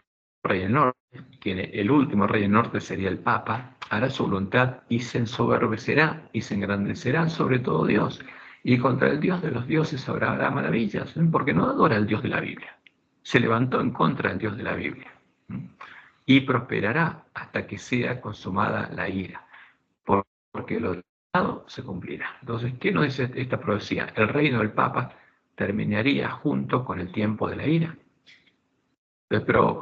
rey del norte, que el último rey del norte sería el Papa, hará su voluntad y se ensoberbecerá y se engrandecerá sobre todo Dios. Y contra el Dios de los dioses habrá maravillas, porque no adora al Dios de la Biblia. Se levantó en contra del Dios de la Biblia. Y prosperará hasta que sea consumada la ira, porque lo deseado se cumplirá. Entonces, ¿qué nos dice esta profecía? El reino del Papa terminaría junto con el tiempo de la ira. Pero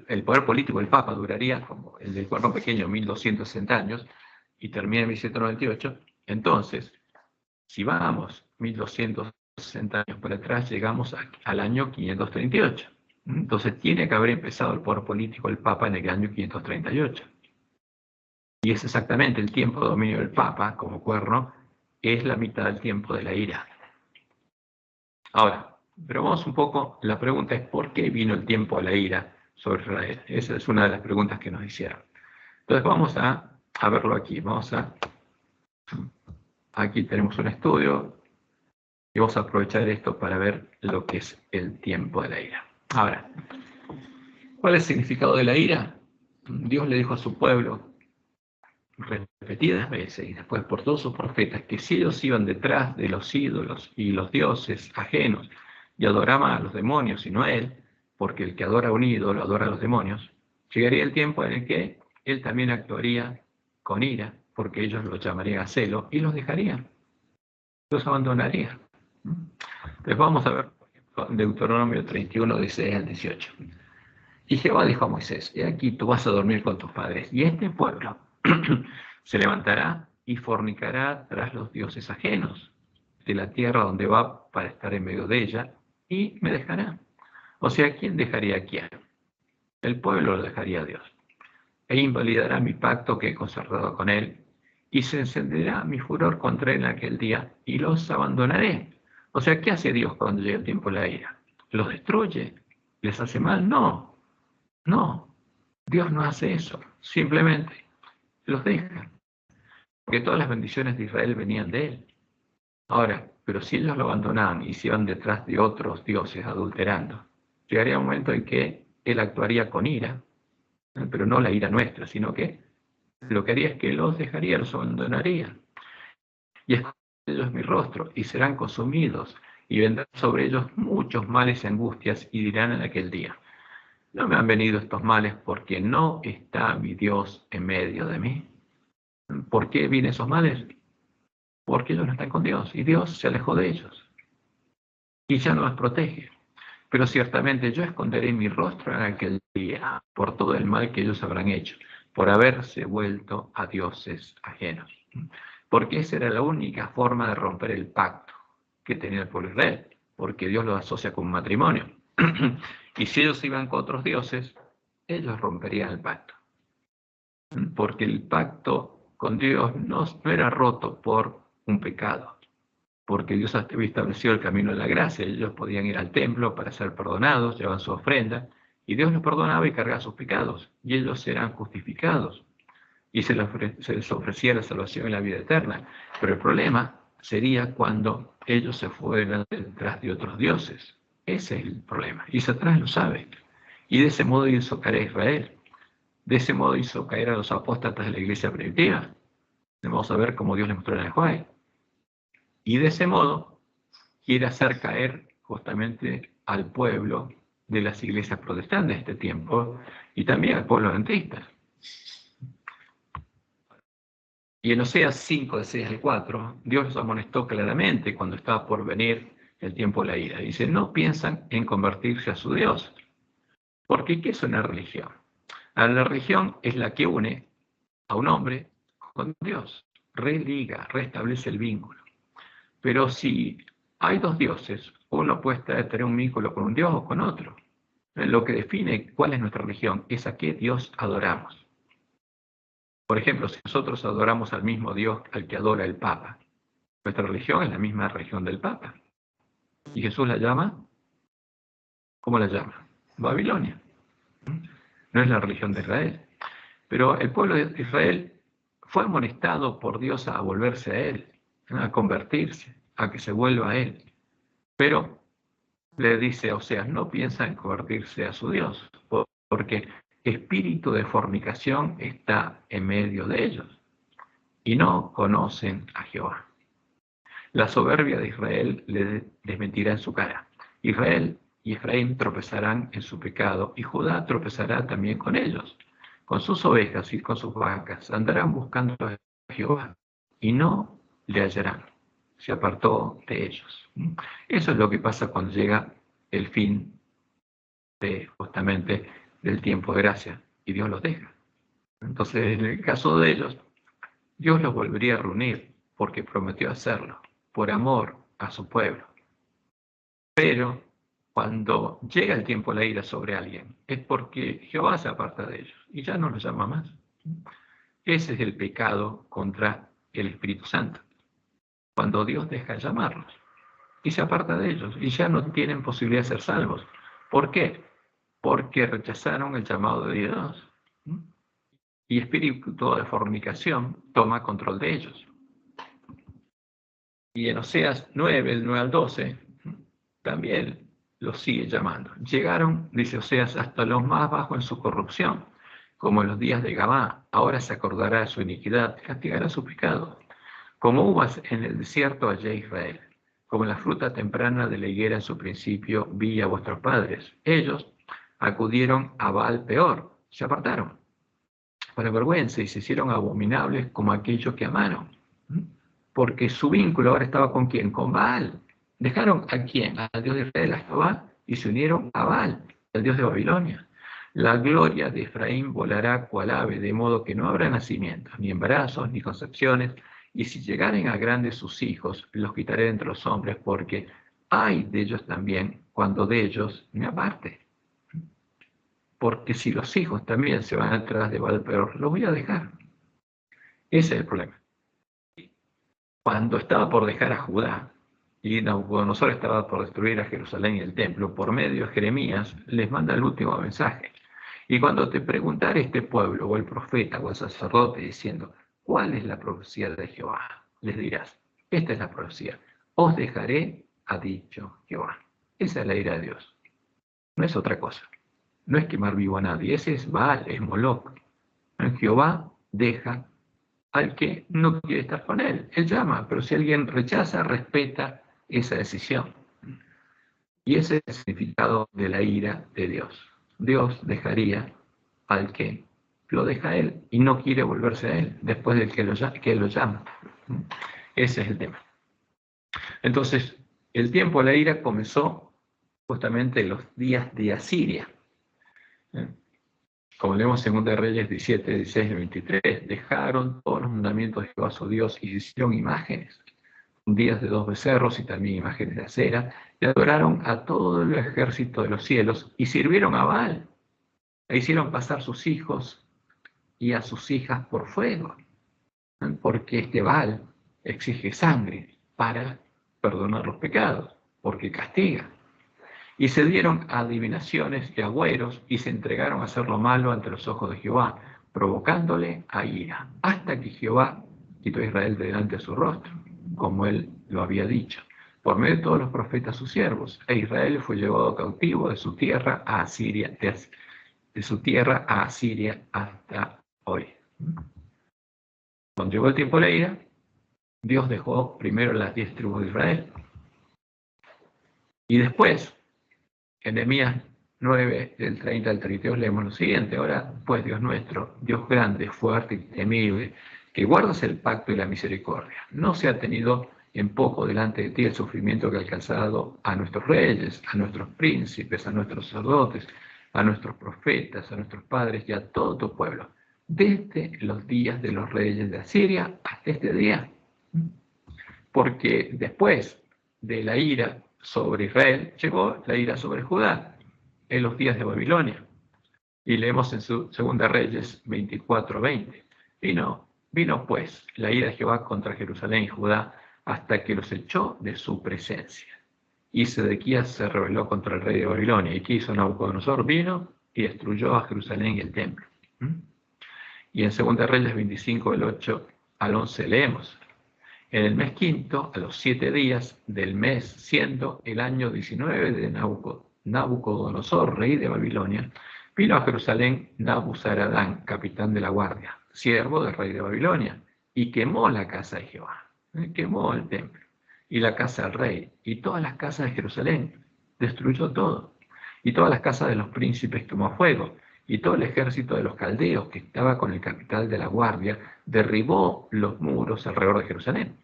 el poder político del Papa duraría como el del cuerno pequeño 1260 años y termina en 1798. Entonces, si vamos 1260 años para atrás, llegamos al año 538. Entonces tiene que haber empezado el poder político del Papa en el año 538. Y es exactamente el tiempo de dominio del Papa como cuerno, es la mitad del tiempo de la ira. Ahora, pero vamos un poco, la pregunta es ¿por qué vino el tiempo de la ira sobre Israel? Esa es una de las preguntas que nos hicieron. Entonces vamos a verlo aquí. Aquí tenemos un estudio y vamos a aprovechar esto para ver lo que es el tiempo de la ira. Ahora, ¿cuál es el significado de la ira? Dios le dijo a su pueblo repetidas veces y después por todos sus profetas que si ellos iban detrás de los ídolos y los dioses ajenos y adoraban a los demonios y no a él, porque el que adora a un ídolo adora a los demonios, llegaría el tiempo en el que él también actuaría con ira, porque ellos lo llamarían a celo y los dejarían, los abandonaría. Entonces vamos a ver, por ejemplo, Deuteronomio 31, 16 al 18. Y Jehová dijo a Moisés, he aquí tú vas a dormir con tus padres, y este pueblo se levantará y fornicará tras los dioses ajenos de la tierra donde va para estar en medio de ella, y me dejará. O sea, ¿quién dejaría a quién? El pueblo lo dejaría a Dios. E invalidará mi pacto que he concertado con él, y se encenderá mi furor contra él en aquel día, y los abandonaré. O sea, ¿qué hace Dios cuando llega el tiempo de la ira? ¿Los destruye? ¿Les hace mal? No, no. Dios no hace eso. Simplemente los deja. Porque todas las bendiciones de Israel venían de él. Ahora, pero si ellos lo abandonaban y se iban detrás de otros dioses adulterando, llegaría un momento en que él actuaría con ira, pero no la ira nuestra, sino que lo que haría es que los dejaría, los abandonaría. Y esconderé de ellos mi rostro, y serán consumidos, y vendrán sobre ellos muchos males y angustias, y dirán en aquel día, no me han venido estos males porque no está mi Dios en medio de mí. ¿Por qué vienen esos males? Porque ellos no están con Dios, y Dios se alejó de ellos. y ya no los protege. Pero ciertamente yo esconderé mi rostro en aquel día por todo el mal que ellos habrán hecho, por haberse vuelto a dioses ajenos. Porque esa era la única forma de romper el pacto que tenía el pueblo de Israel, porque Dios los asocia con un matrimonio. Y si ellos iban con otros dioses, ellos romperían el pacto. Porque el pacto con Dios no era roto por un pecado, porque Dios había establecido el camino de la gracia. Ellos podían ir al templo para ser perdonados, llevaban su ofrenda, y Dios los perdonaba y cargaba sus pecados, y ellos eran justificados, y se les ofrecía la salvación y la vida eterna. Pero el problema sería cuando ellos se fueran detrás de otros dioses. Ese es el problema, y Satanás lo sabe. Y de ese modo hizo caer a Israel. De ese modo hizo caer a los apóstatas de la iglesia primitiva. Vamos a ver cómo Dios les mostró en el Juárez. Y de ese modo quiere hacer caer justamente al pueblo de las iglesias protestantes de este tiempo y también al pueblo adventista. Y en Oseas 5, de 6 al 4, Dios los amonestó claramente cuando estaba por venir el tiempo de la ira. Dice, no piensan en convertirse a su Dios. Porque ¿qué es una religión? La religión es la que une a un hombre con Dios, religa, restablece el vínculo. Pero si hay dos dioses, uno puede tener un vínculo con un dios o con otro. Lo que define cuál es nuestra religión es a qué Dios adoramos. Por ejemplo, si nosotros adoramos al mismo Dios al que adora el Papa, nuestra religión es la misma religión del Papa. Y Jesús la llama, ¿cómo la llama? Babilonia. No es la religión de Israel. Pero el pueblo de Israel fue amonestado por Dios a volverse a Él, a convertirse, a que se vuelva a Él. Pero le dice a Oseas, no piensa en convertirse a su Dios, porque espíritu de fornicación está en medio de ellos y no conocen a Jehová. La soberbia de Israel les mentirá en su cara. Israel y Efraín tropezarán en su pecado y Judá tropezará también con ellos. Con sus ovejas y con sus vacas andarán buscando a Jehová y no le hallarán. Se apartó de ellos. Eso es lo que pasa cuando llega el fin justamente del tiempo de gracia y Dios los deja. Entonces, en el caso de ellos, Dios los volvería a reunir porque prometió hacerlo, por amor a su pueblo. Pero cuando llega el tiempo de la ira sobre alguien, es porque Jehová se aparta de ellos y ya no los llama más. Ese es el pecado contra el Espíritu Santo. Cuando Dios deja de llamarlos y se aparta de ellos y ya no tienen posibilidad de ser salvos. ¿Por qué? Porque rechazaron el llamado de Dios. Y espíritu de fornicación toma control de ellos. Y en Oseas 9, del 9 al 12, también los sigue llamando. Llegaron, dice Oseas, hasta los más bajos en su corrupción, como en los días de Gabá. Ahora se acordará de su iniquidad, castigará su pecado. Como uvas en el desierto hallé Israel, como la fruta temprana de la higuera en su principio vi a vuestros padres. Ellos acudieron a Baal peor, se apartaron para vergüenza y se hicieron abominables como aquellos que amaron. Porque su vínculo ahora estaba con quién, con Baal. Dejaron a quién, al Dios de Israel, a Jehová, y se unieron a Baal, el Dios de Babilonia. La gloria de Efraín volará cual ave, de modo que no habrá nacimientos, ni embarazos, ni concepciones, y si llegaren a grandes sus hijos, los quitaré entre los hombres, porque hay de ellos también, cuando de ellos me aparte. Porque si los hijos también se van atrás de Baal peor, los voy a dejar. Ese es el problema. Cuando estaba por dejar a Judá, y Nabucodonosor estaba por destruir a Jerusalén y el templo, por medio de Jeremías, les manda el último mensaje. Y cuando te preguntara este pueblo, o el profeta, o el sacerdote, diciendo, ¿cuál es la profecía de Jehová? Les dirás, esta es la profecía, os dejaré, ha dicho Jehová. Esa es la ira de Dios, no es otra cosa. No es quemar vivo a nadie, ese es Baal, es Moloch. Jehová deja al que no quiere estar con él. Él llama, pero si alguien rechaza, respeta esa decisión. Y ese es el significado de la ira de Dios. Dios dejaría al que lo deja a él y no quiere volverse a él después del que él lo llama. Ese es el tema. Entonces, El tiempo de la ira comenzó justamente en los días de Asiria. Como leemos en 2 Reyes 17, 16 y 23, dejaron todos los mandamientos de Jehová su Dios y hicieron imágenes, días de 2 becerros y también imágenes de acera, y adoraron a todo el ejército de los cielos y sirvieron a Baal, e hicieron pasar sus hijos y a sus hijas por fuego, porque este Baal exige sangre para perdonar los pecados, porque castiga. Y se dieron a adivinaciones y agüeros y se entregaron a hacer lo malo ante los ojos de Jehová, provocándole a ira, hasta que Jehová quitó a Israel de delante de su rostro, como él lo había dicho, por medio de todos los profetas sus siervos, e Israel fue llevado cautivo de su tierra a Asiria, de su tierra a Asiria hasta hoy. Cuando llegó el tiempo de la ira, Dios dejó primero las 10 tribus de Israel, y después, en Nehemías 9, del 30 al 32, leemos lo siguiente: ahora, pues, Dios nuestro, Dios grande, fuerte y temible, que guardas el pacto y la misericordia, no se ha tenido en poco delante de ti el sufrimiento que ha alcanzado a nuestros reyes, a nuestros príncipes, a nuestros sacerdotes, a nuestros profetas, a nuestros padres y a todo tu pueblo, desde los días de los reyes de Asiria hasta este día. Porque después de la ira sobre Israel, llegó la ira sobre Judá en los días de Babilonia. Y leemos en su 2 Reyes 24:20. Vino pues la ira de Jehová contra Jerusalén y Judá hasta que los echó de su presencia. Y Sedequías se rebeló contra el rey de Babilonia. ¿Y qué hizo Nabucodonosor? Vino y destruyó a Jerusalén y el templo. Y en 2 Reyes 25, del 8 al 11 leemos: en el mes quinto, a los 7 días del mes, siendo el año 19 de Nabucodonosor, rey de Babilonia, vino a Jerusalén Nabuzaradán, capitán de la guardia, siervo del rey de Babilonia, y quemó la casa de Jehová, quemó el templo, y la casa del rey, y todas las casas de Jerusalén, destruyó todo, y todas las casas de los príncipes quemó a fuego, y todo el ejército de los caldeos que estaba con el capitán de la guardia derribó los muros alrededor de Jerusalén.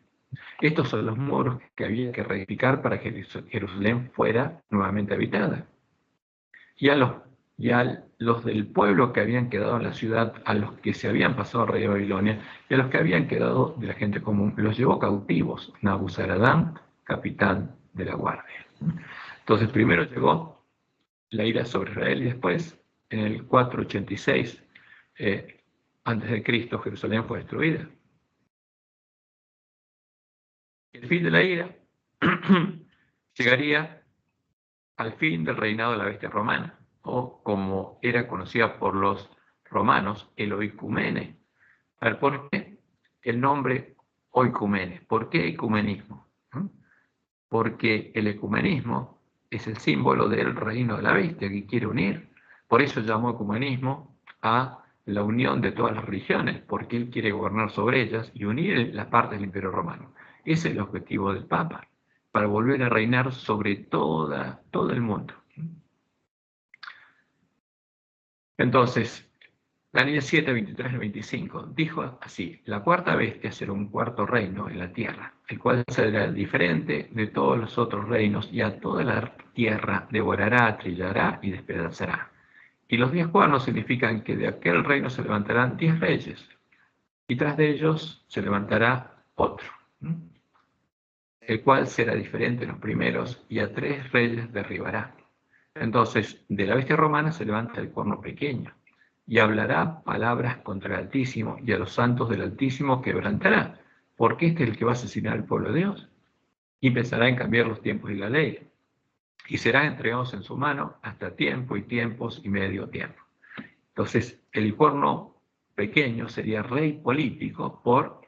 Estos son los muros que había que reedificar para que Jerusalén fuera nuevamente habitada. Y a los del pueblo que habían quedado en la ciudad, a los que se habían pasado al rey de Babilonia, y a los que habían quedado de la gente común, los llevó cautivos Nabuzaradán, capitán de la guardia. Entonces primero llegó la ira sobre Israel y después, en el 486 antes de Cristo, Jerusalén fue destruida. El fin de la ira llegaría al fin del reinado de la bestia romana, o como era conocida por los romanos, el oikumene. A ver, ¿por qué el nombre oikumene? ¿Por qué ecumenismo? Porque el ecumenismo es el símbolo del reino de la bestia que quiere unir. Por eso llamó ecumenismo a la unión de todas las religiones, porque él quiere gobernar sobre ellas y unir las partes del Imperio Romano. Ese es el objetivo del Papa, para volver a reinar sobre todo el mundo. Entonces, Daniel 7, 23 y 25 dijo así: la cuarta bestia será un cuarto reino en la tierra, el cual será diferente de todos los otros reinos, y a toda la tierra devorará, trillará y despedazará. Y los 10 cuernos significan que de aquel reino se levantarán 10 reyes, y tras de ellos se levantará otro, el cual será diferente de los primeros, y a 3 reyes derribará. Entonces, de la bestia romana se levanta el cuerno pequeño, y hablará palabras contra el Altísimo, y a los santos del Altísimo quebrantará, porque este es el que va a asesinar al pueblo de Dios, y pensará en cambiar los tiempos y la ley, y serán entregados en su mano hasta tiempo y tiempos y medio tiempo. Entonces, el cuerno pequeño sería rey político por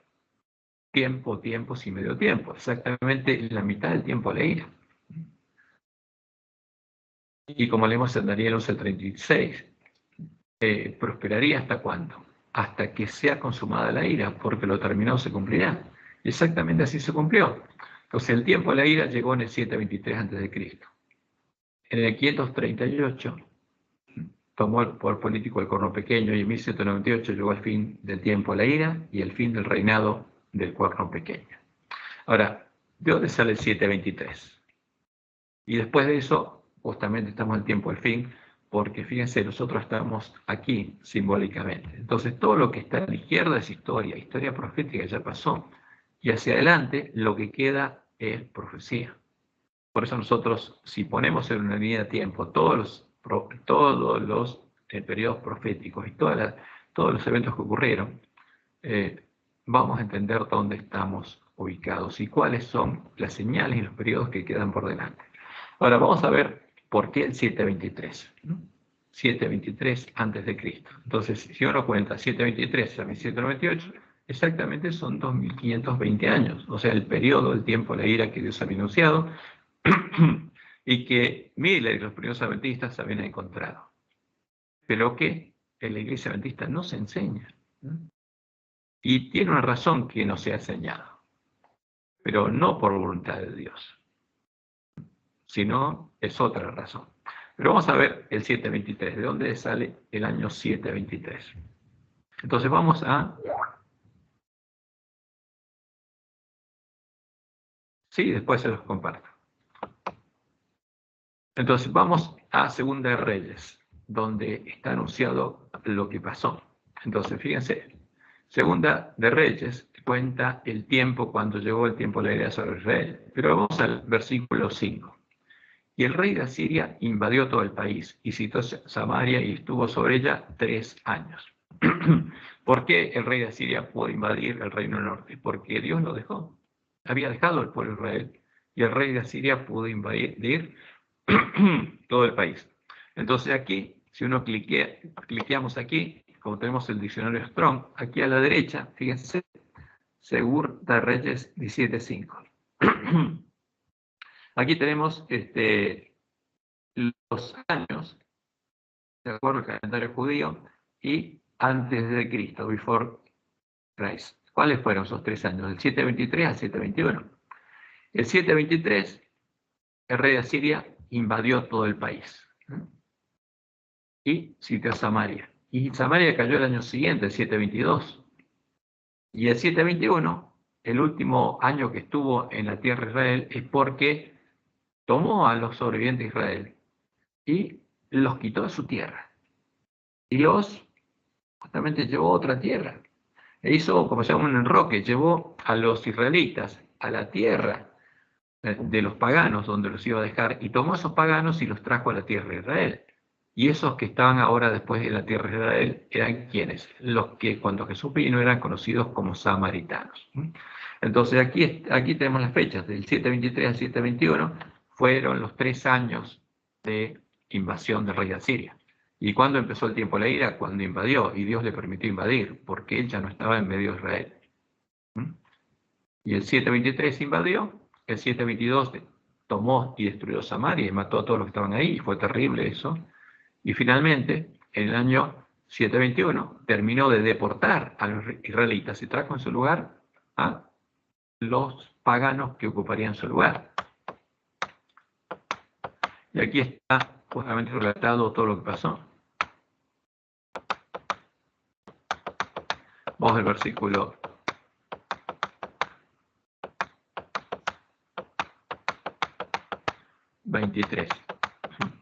tiempo, tiempos y medio tiempo, exactamente la mitad del tiempo de la ira. Y como leemos en Daniel 11:36, prosperaría ¿hasta cuándo? Hasta que sea consumada la ira, porque lo terminado se cumplirá. Exactamente así se cumplió. Entonces el tiempo de la ira llegó en el 723 a.C. En el 538 tomó el poder político el cuerno pequeño, y en 1798 llegó el fin del tiempo de la ira y el fin del reinado del cuerno pequeño. Ahora, ¿de dónde sale el 723? Y después de eso, justamente estamos en tiempo del fin, porque fíjense, nosotros estamos aquí simbólicamente. Entonces, todo lo que está a la izquierda es historia, historia profética ya pasó. Y hacia adelante, lo que queda es profecía. Por eso nosotros, si ponemos en una línea de tiempo todos los periodos proféticos y todos los eventos que ocurrieron, vamos a entender dónde estamos ubicados y cuáles son las señales y los periodos que quedan por delante. Ahora vamos a ver por qué el 723. 723 antes de Cristo. Entonces, si uno cuenta 723 a 1798, exactamente son 2520 años, o sea, el periodo, el tiempo, la ira que Dios había anunciado y que Miller y los primeros adventistas habían encontrado, pero que en la iglesia adventista no se enseña. Y tiene una razón que no se ha enseñado, pero no por voluntad de Dios, sino es otra razón. Pero vamos a ver el 723, ¿de dónde sale el año 723? Entonces vamos a... Sí, después se los comparto. Entonces vamos a Segunda de Reyes, donde está anunciado lo que pasó. Entonces fíjense, Segunda de Reyes cuenta el tiempo cuando llegó el tiempo de la ira sobre Israel. Pero vamos al versículo 5. Y el rey de Asiria invadió todo el país y sitió Samaria y estuvo sobre ella 3 años. ¿Por qué el rey de Asiria pudo invadir el reino del norte? Porque Dios lo dejó. Había dejado el pueblo de Israel y el rey de Asiria pudo invadir todo el país. Entonces aquí, si uno cliqueamos aquí, como tenemos el diccionario Strong, aquí a la derecha, fíjense, Segunda de Reyes 17.5. Aquí tenemos los años, de acuerdo al calendario judío, y antes de Cristo, before Christ. ¿Cuáles fueron esos 3 años? Del 723 al 721. El 723, el rey de Asiria invadió todo el país y sitió Samaria. Y Samaria cayó el año siguiente, el 722. Y el 721, el último año que estuvo en la tierra de Israel, es porque tomó a los sobrevivientes de Israel y los quitó de su tierra. Y los justamente llevó a otra tierra. E hizo, como se llama, un enroque, llevó a los israelitas a la tierra de los paganos, donde los iba a dejar, y tomó a esos paganos y los trajo a la tierra de Israel. Y esos que estaban ahora después de la tierra de Israel eran quienes, los que cuando Jesús vino eran conocidos como samaritanos. Entonces aquí tenemos las fechas, del 723 al 721, fueron los 3 años de invasión del rey de Asiria. ¿Y cuándo empezó el tiempo de la ira? Cuando invadió, y Dios le permitió invadir, porque él ya no estaba en medio de Israel. Y el 723 invadió, el 722 tomó y destruyó Samaria y mató a todos los que estaban ahí, y fue terrible eso. Y finalmente, en el año 721, terminó de deportar a los israelitas y trajo en su lugar a los paganos que ocuparían su lugar. Y aquí está justamente relatado todo lo que pasó. Vamos al versículo 23.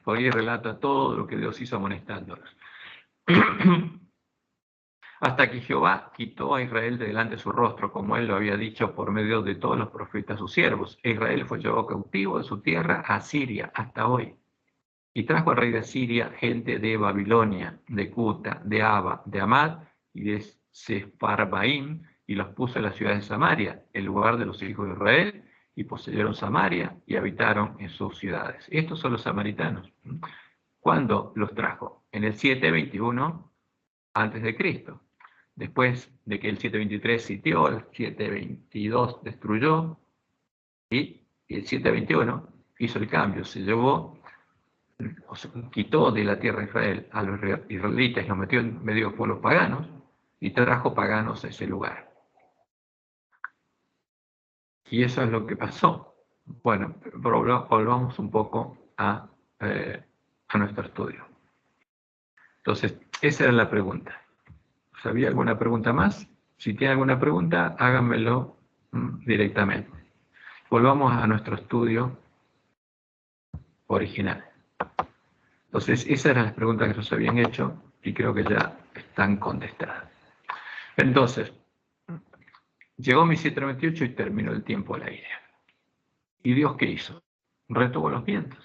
Por ahí relata todo lo que Dios hizo amonestándolos. Hasta que Jehová quitó a Israel de delante de su rostro, como él lo había dicho por medio de todos los profetas sus siervos. Israel fue llevado cautivo de su tierra a Siria hasta hoy. Y trajo al rey de Siria gente de Babilonia, de Cuta, de Aba, de Amad y de Sepharvaim, y los puso en la ciudad de Samaria, el lugar de los hijos de Israel, y poseyeron Samaria y habitaron en sus ciudades. Estos son los samaritanos. ¿Cuándo los trajo? En el 721 antes de Cristo. Después de que el 723 sitió, el 722 destruyó, y el 721 hizo el cambio, se llevó, o se quitó de la tierra de Israel a los israelitas y los metió en medio de pueblos paganos, y trajo paganos a ese lugar. Y eso es lo que pasó. Bueno, volvamos un poco a nuestro estudio. Entonces, esa era la pregunta. ¿Había alguna pregunta más? Si tiene alguna pregunta, háganmelo directamente. Volvamos a nuestro estudio original. Entonces, esas eran las preguntas que nos habían hecho y creo que ya están contestadas. Entonces, llegó 1798 y terminó el tiempo de la ira. ¿Y Dios qué hizo? Retuvo los vientos.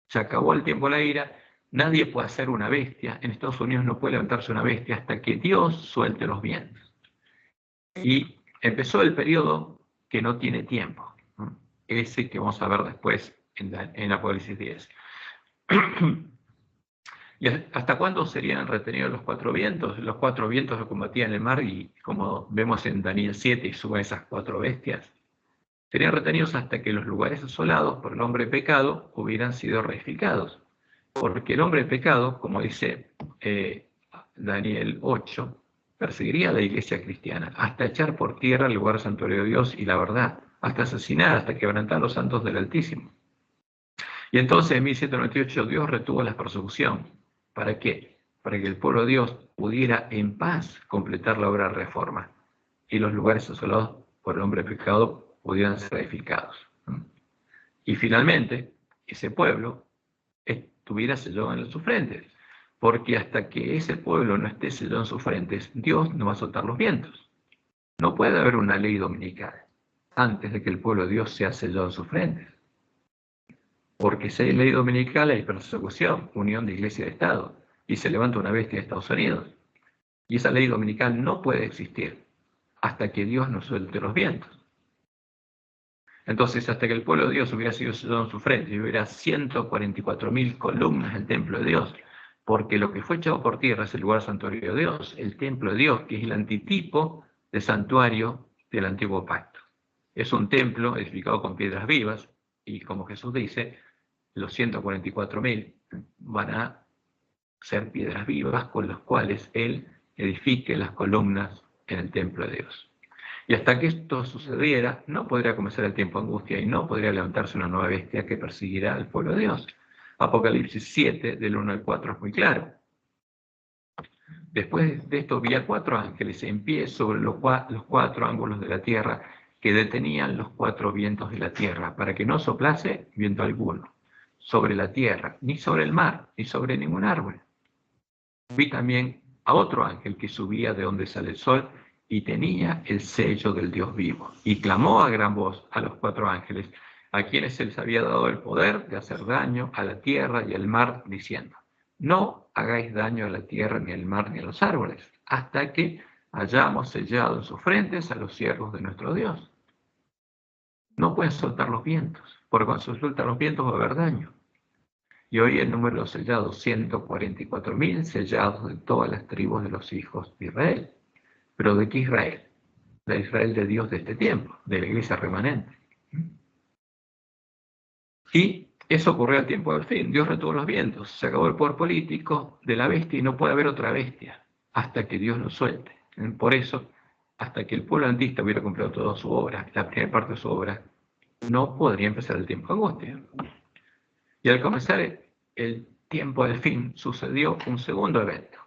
Se acabó el tiempo de la ira. Nadie puede hacer una bestia. En Estados Unidos no puede levantarse una bestia hasta que Dios suelte los vientos. Y empezó el periodo que no tiene tiempo. Ese que vamos a ver después en Apocalipsis 10. ¿Y hasta cuándo serían retenidos los cuatro vientos? Los cuatro vientos que combatían el mar y como vemos en Daniel 7 y suben esas cuatro bestias, serían retenidos hasta que los lugares asolados por el hombre pecado hubieran sido reedificados. Porque el hombre pecado, como dice Daniel 8, perseguiría a la iglesia cristiana hasta echar por tierra el lugar santuario de Dios y la verdad, hasta asesinar, hasta quebrantar a los santos del Altísimo. Y entonces en 1798 Dios retuvo la persecución. ¿Para qué? Para que el pueblo de Dios pudiera en paz completar la obra de reforma y los lugares asolados por el hombre pecado pudieran ser edificados. Y finalmente, ese pueblo estuviera sellado en sus frentes, porque hasta que ese pueblo no esté sellado en sus frentes, Dios no va a soltar los vientos. No puede haber una ley dominical antes de que el pueblo de Dios sea sellado en sus frentes. Porque si hay ley dominical hay persecución, unión de iglesia y de Estado, y se levanta una bestia de Estados Unidos. Y esa ley dominical no puede existir hasta que Dios no suelte los vientos. Entonces, hasta que el pueblo de Dios hubiera sido sellado en su frente y hubiera 144.000 columnas del templo de Dios, porque lo que fue echado por tierra es el lugar santuario de Dios, el templo de Dios, que es el antitipo del santuario del antiguo pacto. Es un templo edificado con piedras vivas, y como Jesús dice, los 144.000 van a ser piedras vivas con las cuales Él edifique las columnas en el templo de Dios. Y hasta que esto sucediera, no podría comenzar el tiempo de angustia y no podría levantarse una nueva bestia que perseguirá al pueblo de Dios. Apocalipsis 7, del 1 al 4, es muy claro. Después de esto vi a 4 ángeles en pie sobre los 4 ángulos de la tierra que detenían los 4 vientos de la tierra para que no soplase viento alguno sobre la tierra, ni sobre el mar, ni sobre ningún árbol. Vi también a otro ángel que subía de donde sale el sol y tenía el sello del Dios vivo. Y clamó a gran voz a los 4 ángeles, a quienes se les había dado el poder de hacer daño a la tierra y al mar, diciendo: no hagáis daño a la tierra, ni al mar, ni a los árboles, hasta que hayamos sellado en sus frentes a los siervos de nuestro Dios. No pueden soltar los vientos, porque cuando se sueltan los vientos va a haber daño. Y hoy el número de los sellados, 144.000 sellados de todas las tribus de los hijos de Israel. ¿Pero de qué Israel? De Israel de Dios de este tiempo, de la iglesia remanente. Y eso ocurrió al tiempo del fin. Dios retuvo los vientos, se acabó el poder político de la bestia y no puede haber otra bestia hasta que Dios lo suelte. Por eso, hasta que el pueblo antista hubiera cumplido toda su obra, la primera parte de su obra, no podría empezar el tiempo de angustia. Y al comenzar el tiempo del fin, sucedió un segundo evento.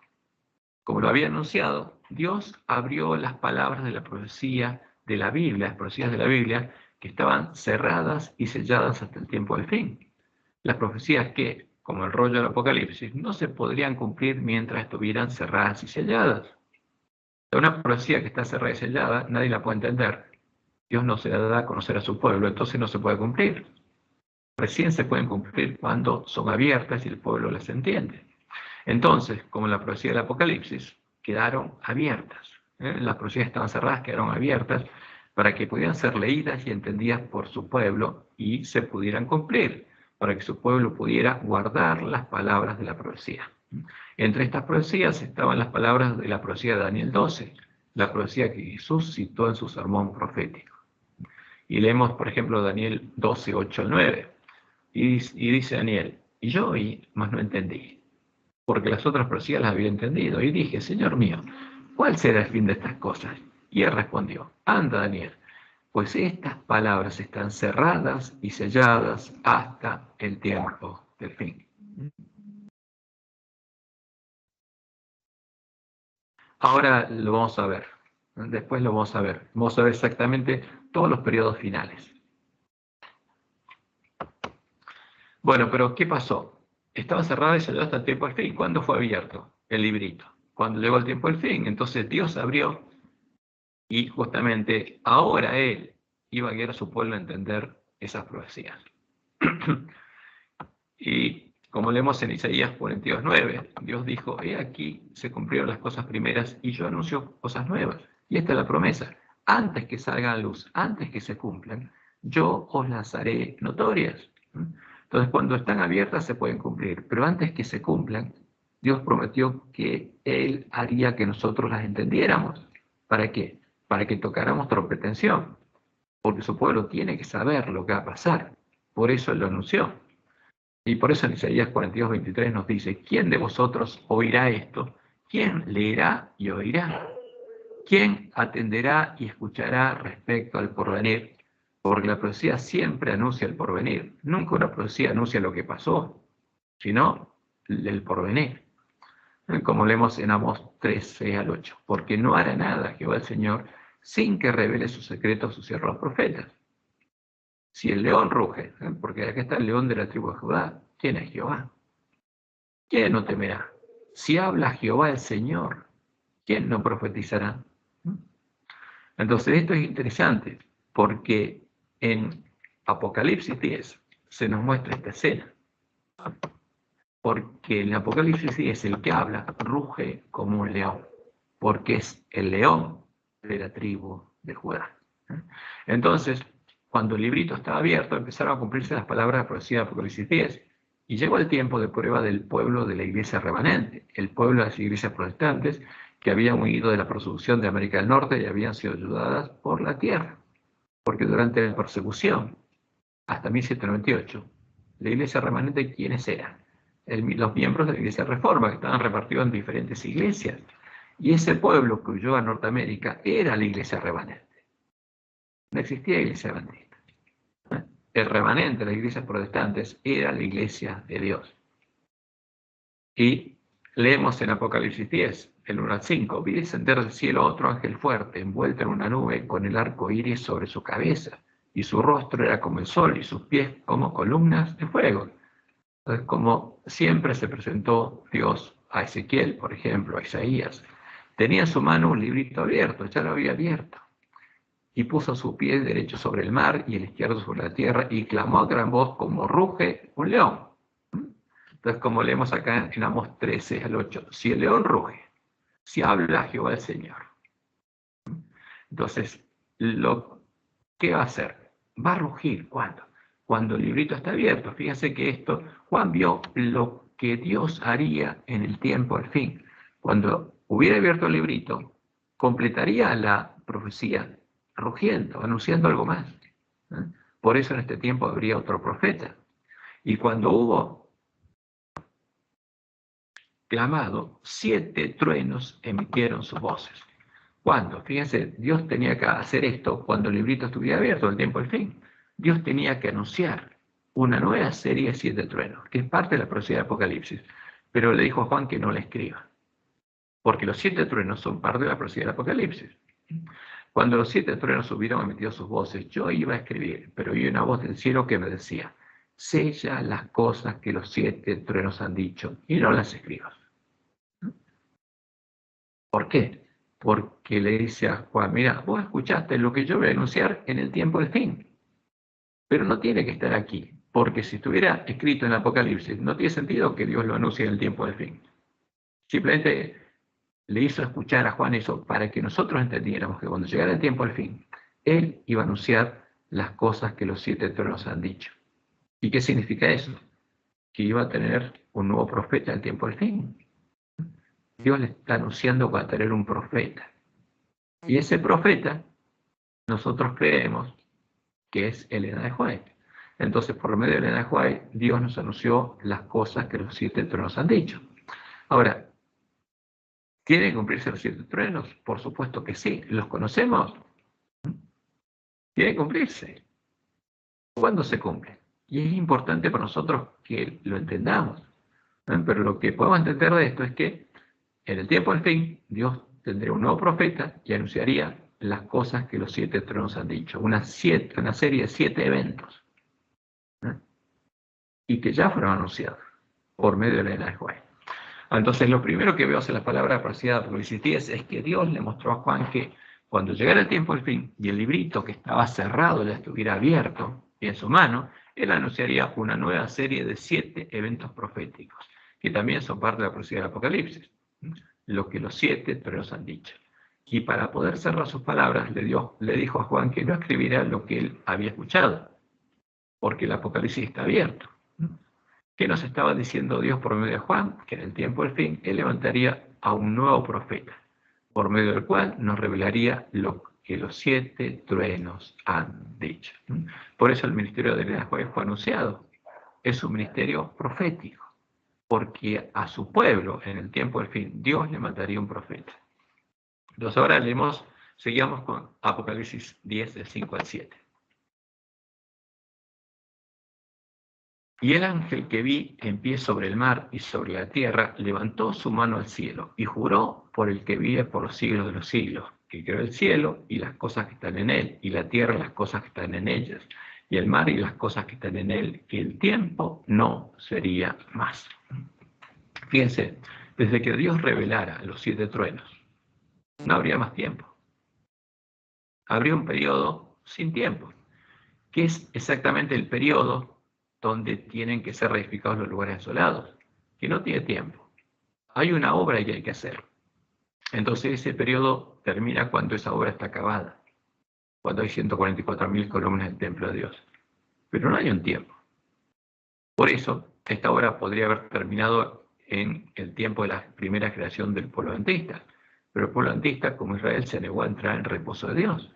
Como lo había anunciado, Dios abrió las palabras de la profecía de la Biblia, las profecías de la Biblia, que estaban cerradas y selladas hasta el tiempo del fin. Las profecías que, como el rollo del Apocalipsis, no se podrían cumplir mientras estuvieran cerradas y selladas. Una profecía que está cerrada y sellada, nadie la puede entender. Dios no se la da a conocer a su pueblo, entonces no se puede cumplir. Recién se pueden cumplir cuando son abiertas y el pueblo las entiende. Entonces, como en la profecía del Apocalipsis, quedaron abiertas. Las profecías estaban cerradas, quedaron abiertas para que pudieran ser leídas y entendidas por su pueblo y se pudieran cumplir, para que su pueblo pudiera guardar las palabras de la profecía. Entre estas profecías estaban las palabras de la profecía de Daniel 12, la profecía que Jesús citó en su sermón profético. Y leemos, por ejemplo, Daniel 12, 8 al 9. Y dice Daniel: y yo oí, mas no entendí, porque las otras profecías las había entendido. Y dije: Señor mío, ¿cuál será el fin de estas cosas? Y él respondió: anda, Daniel, pues estas palabras están cerradas y selladas hasta el tiempo del fin. Ahora lo vamos a ver, después lo vamos a ver. Vamos a ver exactamente todos los periodos finales. Bueno, pero ¿qué pasó? Estaba cerrada y se hasta el tiempo del fin. ¿Cuándo fue abierto el librito? Cuando llegó el tiempo del fin. Entonces Dios abrió y justamente ahora Él iba a guiar a su pueblo a entender esas profecías. Y como leemos en Isaías 42:9, Dios dijo, he aquí se cumplieron las cosas primeras y yo anuncio cosas nuevas. Y esta es la promesa. Antes que salgan a luz, antes que se cumplan, yo os las haré notorias. Entonces, cuando están abiertas se pueden cumplir, pero antes que se cumplan, Dios prometió que Él haría que nosotros las entendiéramos. ¿Para qué? Para que tocáramos trompetención, porque su pueblo tiene que saber lo que va a pasar. Por eso Él lo anunció. Y por eso en Isaías 42:23 nos dice, ¿quién de vosotros oirá esto? ¿Quién leerá y oirá? ¿Quién atenderá y escuchará respecto al porvenir? Porque la profecía siempre anuncia el porvenir. Nunca una profecía anuncia lo que pasó, sino el porvenir. Como leemos en Amós 3:6-8. Porque no hará nada Jehová el Señor sin que revele sus secretos a sus siervos profetas. Si el león ruge, porque acá está el león de la tribu de Judá, ¿quién es Jehová? ¿Quién no temerá? Si habla Jehová el Señor, ¿quién no profetizará? Entonces esto es interesante, porque en Apocalipsis 10 se nos muestra esta escena. Porque en Apocalipsis 10 el que habla ruge como un león, porque es el león de la tribu de Judá. Entonces, cuando el librito estaba abierto, empezaron a cumplirse las palabras de profecía de Apocalipsis 10, y llegó el tiempo de prueba del pueblo de la iglesia remanente, el pueblo de las iglesias protestantes que habían huido de la persecución de América del Norte y habían sido ayudadas por la tierra, porque durante la persecución, hasta 1798, la iglesia remanente, ¿quiénes eran? Los miembros de la iglesia Reforma, que estaban repartidos en diferentes iglesias, y ese pueblo que huyó a Norteamérica era la iglesia remanente. No existía iglesia adventista. El remanente de las iglesias protestantes era la iglesia de Dios. Y leemos en Apocalipsis 10, el 1-5, vi descender del cielo otro ángel fuerte, envuelto en una nube, con el arco iris sobre su cabeza, y su rostro era como el sol, y sus pies como columnas de fuego. Entonces, como siempre se presentó Dios a Ezequiel, por ejemplo, a Isaías, tenía en su mano un librito abierto, ya lo había abierto, y puso su pie derecho sobre el mar y el izquierdo sobre la tierra, y clamó a gran voz como ruge un león. Entonces, como leemos acá en Amós 13-8, si el león ruge, si habla Jehová el Señor. Entonces, ¿qué va a hacer? Va a rugir. ¿Cuándo? Cuando el librito está abierto. Fíjense que esto, Juan vio lo que Dios haría en el tiempo al fin. Cuando hubiera abierto el librito, completaría la profecía rugiendo, anunciando algo más. Por eso en este tiempo habría otro profeta. Y cuando hubo clamado, 7 truenos emitieron sus voces. ¿Cuándo? Fíjense, Dios tenía que hacer esto cuando el librito estuviera abierto, el tiempo al fin. Dios tenía que anunciar una nueva serie de 7 truenos, que es parte de la profecía de Apocalipsis. Pero le dijo a Juan que no la escriba, porque los 7 truenos son parte de la profecía del Apocalipsis. Cuando los 7 truenos hubieron emitido sus voces, yo iba a escribir, pero oí una voz del cielo que me decía, sella las cosas que los 7 truenos han dicho y no las escribas. ¿Por qué? Porque le dice a Juan, mira, vos escuchaste lo que yo voy a anunciar en el tiempo del fin, pero no tiene que estar aquí, porque si estuviera escrito en Apocalipsis, no tiene sentido que Dios lo anuncie en el tiempo del fin. Simplemente le hizo escuchar a Juan eso para que nosotros entendiéramos que cuando llegara el tiempo del fin, Él iba a anunciar las cosas que los 7 tronos han dicho. ¿Y qué significa eso? Que iba a tener un nuevo profeta en el tiempo del fin. Dios le está anunciando que va a tener un profeta. Y ese profeta, nosotros creemos que es Elena de White. Entonces, por medio de Elena de White, Dios nos anunció las cosas que los 7 truenos han dicho. Ahora, ¿tienen que cumplirse los 7 truenos? Por supuesto que sí. ¿Los conocemos? Tienen que cumplirse. ¿Cuándo se cumple? Y es importante para nosotros que lo entendamos. Pero lo que podemos entender de esto es que en el tiempo del fin, Dios tendría un nuevo profeta y anunciaría las cosas que los 7 tronos han dicho. Una serie de 7 eventos. y que ya fueron anunciados por medio de la ley de Juan. Entonces, lo primero que veo en la palabra profecía de Apocalipsis 10 es que Dios le mostró a Juan que cuando llegara el tiempo del fin y el librito que estaba cerrado ya estuviera abierto y en su mano, él anunciaría una nueva serie de 7 eventos proféticos, que también son parte de la profecía del Apocalipsis, lo que los 7 truenos han dicho. Y para poder cerrar sus palabras, le dijo a Juan que no escribirá lo que él había escuchado, porque el Apocalipsis está abierto. ¿Qué nos estaba diciendo Dios por medio de Juan? Que en el tiempo del fin él levantaría a un nuevo profeta, por medio del cual nos revelaría lo que los 7 truenos han dicho. Por eso el ministerio de Elías fue anunciado. Es un ministerio profético, porque a su pueblo en el tiempo del fin Dios le mandaría un profeta. Entonces ahora seguimos con Apocalipsis 10, del 5 al 7. Y el ángel que vi en pie sobre el mar y sobre la tierra levantó su mano al cielo y juró por el que vive por los siglos de los siglos, que creó el cielo y las cosas que están en él, y la tierra y las cosas que están en ellas, y el mar y las cosas que están en él, que el tiempo no sería más. Fíjense, desde que Dios revelara los 7 truenos, no habría más tiempo. Habría un periodo sin tiempo, que es exactamente el periodo donde tienen que ser reedificados los lugares asolados, que no tiene tiempo. Hay una obra que hay que hacer. Entonces ese periodo termina cuando esa obra está acabada, cuando hay 144.000 columnas del templo de Dios. Pero no hay un tiempo. Por eso, esta obra podría haber terminado en el tiempo de la primera creación del pueblo adventista. Pero el pueblo adventista, como Israel, se negó a entrar en reposo de Dios.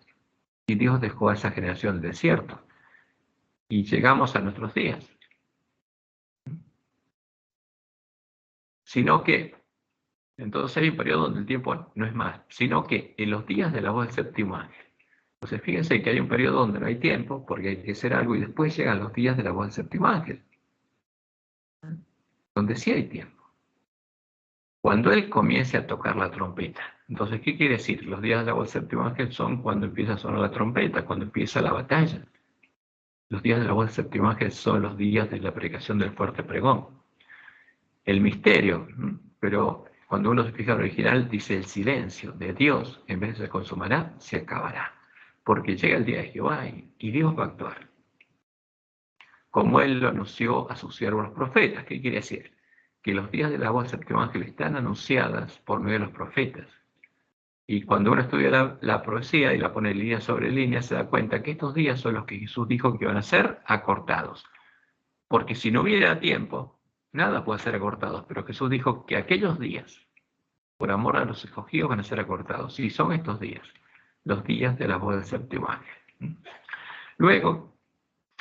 Y Dios dejó a esa generación del desierto. Y llegamos a nuestros días. Sino que, entonces hay un periodo donde el tiempo no es más, sino que en los días de la voz del séptimo ángel. Entonces fíjense que hay un periodo donde no hay tiempo, porque hay que hacer algo, y después llegan los días de la voz del séptimo ángel, donde sí hay tiempo. Cuando él comience a tocar la trompeta. Entonces, ¿qué quiere decir? Los días de la voz del séptimo ángel son cuando empieza a sonar la trompeta, cuando empieza la batalla. Los días de la voz del séptimo ángel son los días de la predicación del fuerte pregón. El misterio, pero cuando uno se fija en el original, dice el silencio de Dios, en vez de se consumará, se acabará. Porque llega el día de Jehová y Dios va a actuar. Como él lo anunció a sus siervos los profetas. ¿Qué quiere decir? Que los días de la voz del séptimo ángel están anunciadas por medio de los profetas. Y cuando uno estudia la profecía y la pone línea sobre línea, se da cuenta que estos días son los que Jesús dijo que iban a ser acortados. Porque si no hubiera tiempo, nada puede ser acortado. Pero Jesús dijo que aquellos días, por amor a los escogidos, van a ser acortados. Y son estos días, los días de la voz del séptimo ángel. Luego,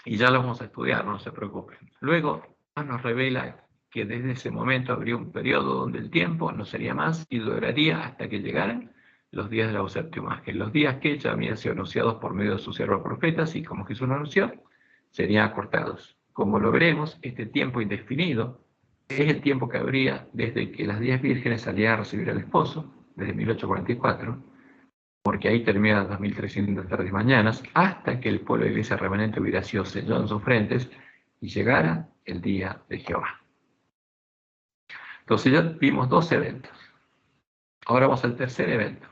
y ya lo vamos a estudiar, no se preocupen. Luego nos revela que desde ese momento habría un periodo donde el tiempo no sería más y duraría hasta que llegaran los días de la voz del séptimo ángel. Los días que ya habían sido anunciados por medio de sus siervos profetas y como Jesús lo anunció, serían acortados. Como lo veremos, este tiempo indefinido es el tiempo que habría desde que las 10 vírgenes salían a recibir al esposo, desde 1844, porque ahí terminan las 2300 tardes y mañanas, hasta que el pueblo de la iglesia remanente hubiera sido sellado en sus frentes y llegara el día de Jehová. Entonces ya vimos 2 eventos. Ahora vamos al tercer evento.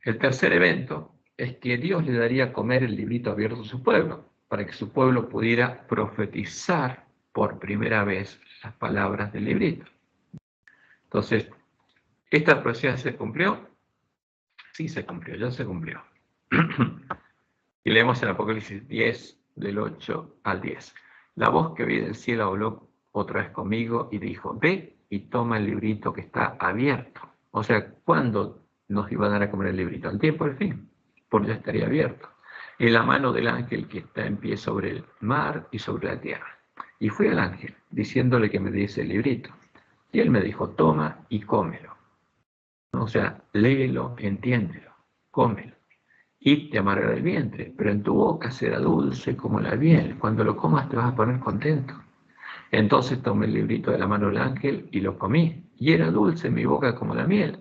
El tercer evento es que Dios le daría a comer el librito abierto a su pueblo, para que su pueblo pudiera profetizar por primera vez las palabras del librito. Entonces, ¿esta profecía se cumplió? Sí se cumplió, ya se cumplió. Y leemos en Apocalipsis 10, del 8 al 10. La voz que oí del cielo habló otra vez conmigo y dijo, ve y toma el librito que está abierto. O sea, ¿cuándo nos iban a dar a comer el librito? Al tiempo del fin, porque ya estaría abierto. En la mano del ángel que está en pie sobre el mar y sobre la tierra. Y fui al ángel, diciéndole que me diese el librito. Y él me dijo, toma y cómelo. O sea, léelo, entiéndelo, cómelo. Y te amargará el vientre, pero en tu boca será dulce como la miel. Cuando lo comas te vas a poner contento. Entonces tomé el librito de la mano del ángel y lo comí. Y era dulce en mi boca como la miel.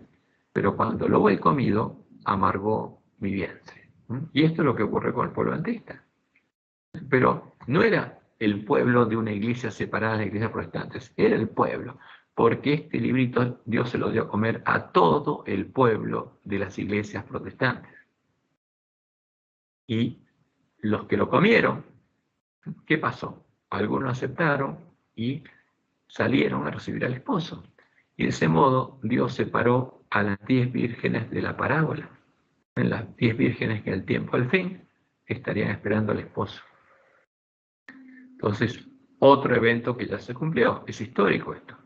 Pero cuando lo he comido, amargó mi vientre. Y esto es lo que ocurre con el pueblo adventista. Pero no era el pueblo de una iglesia separada de las iglesias protestantes. Era el pueblo, porque este librito Dios se lo dio a comer a todo el pueblo de las iglesias protestantes. Y los que lo comieron, ¿qué pasó? Algunos aceptaron y salieron a recibir al esposo. Y de ese modo Dios separó a las 10 vírgenes de la parábola. En las 10 vírgenes que al tiempo al fin estarían esperando al esposo. Entonces, otro evento que ya se cumplió, es histórico esto.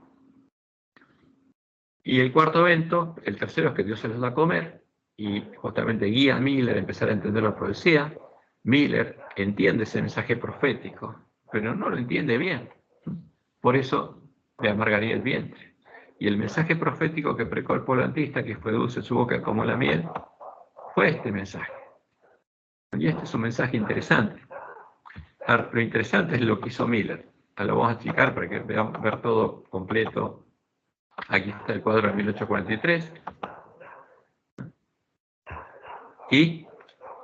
Y el cuarto evento, el tercero, es que Dios se los da a comer, y justamente guía a Miller a empezar a entender la profecía. Miller entiende ese mensaje profético, pero no lo entiende bien. Por eso le amargaría el vientre. Y el mensaje profético que predicó el pueblo antista, que fue dulce su boca como la miel, fue este mensaje. Y este es un mensaje interesante. Ahora, lo interesante es lo que hizo Miller. Lo vamos a explicar para que veamos ver todo completo. Aquí está el cuadro de 1843. Y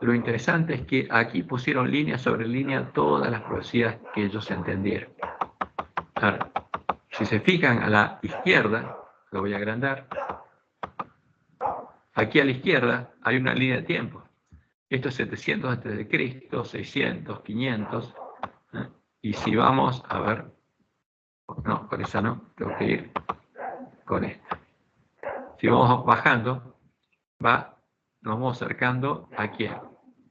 lo interesante es que aquí pusieron línea sobre línea todas las profecías que ellos entendieron. Ahora, si se fijan a la izquierda, lo voy a agrandar. Aquí a la izquierda hay una línea de tiempo. Esto es 700 antes de Cristo, 600, 500. Y si vamos a ver, no, con esa no, tengo que ir con esta. Si vamos bajando, nos vamos acercando aquí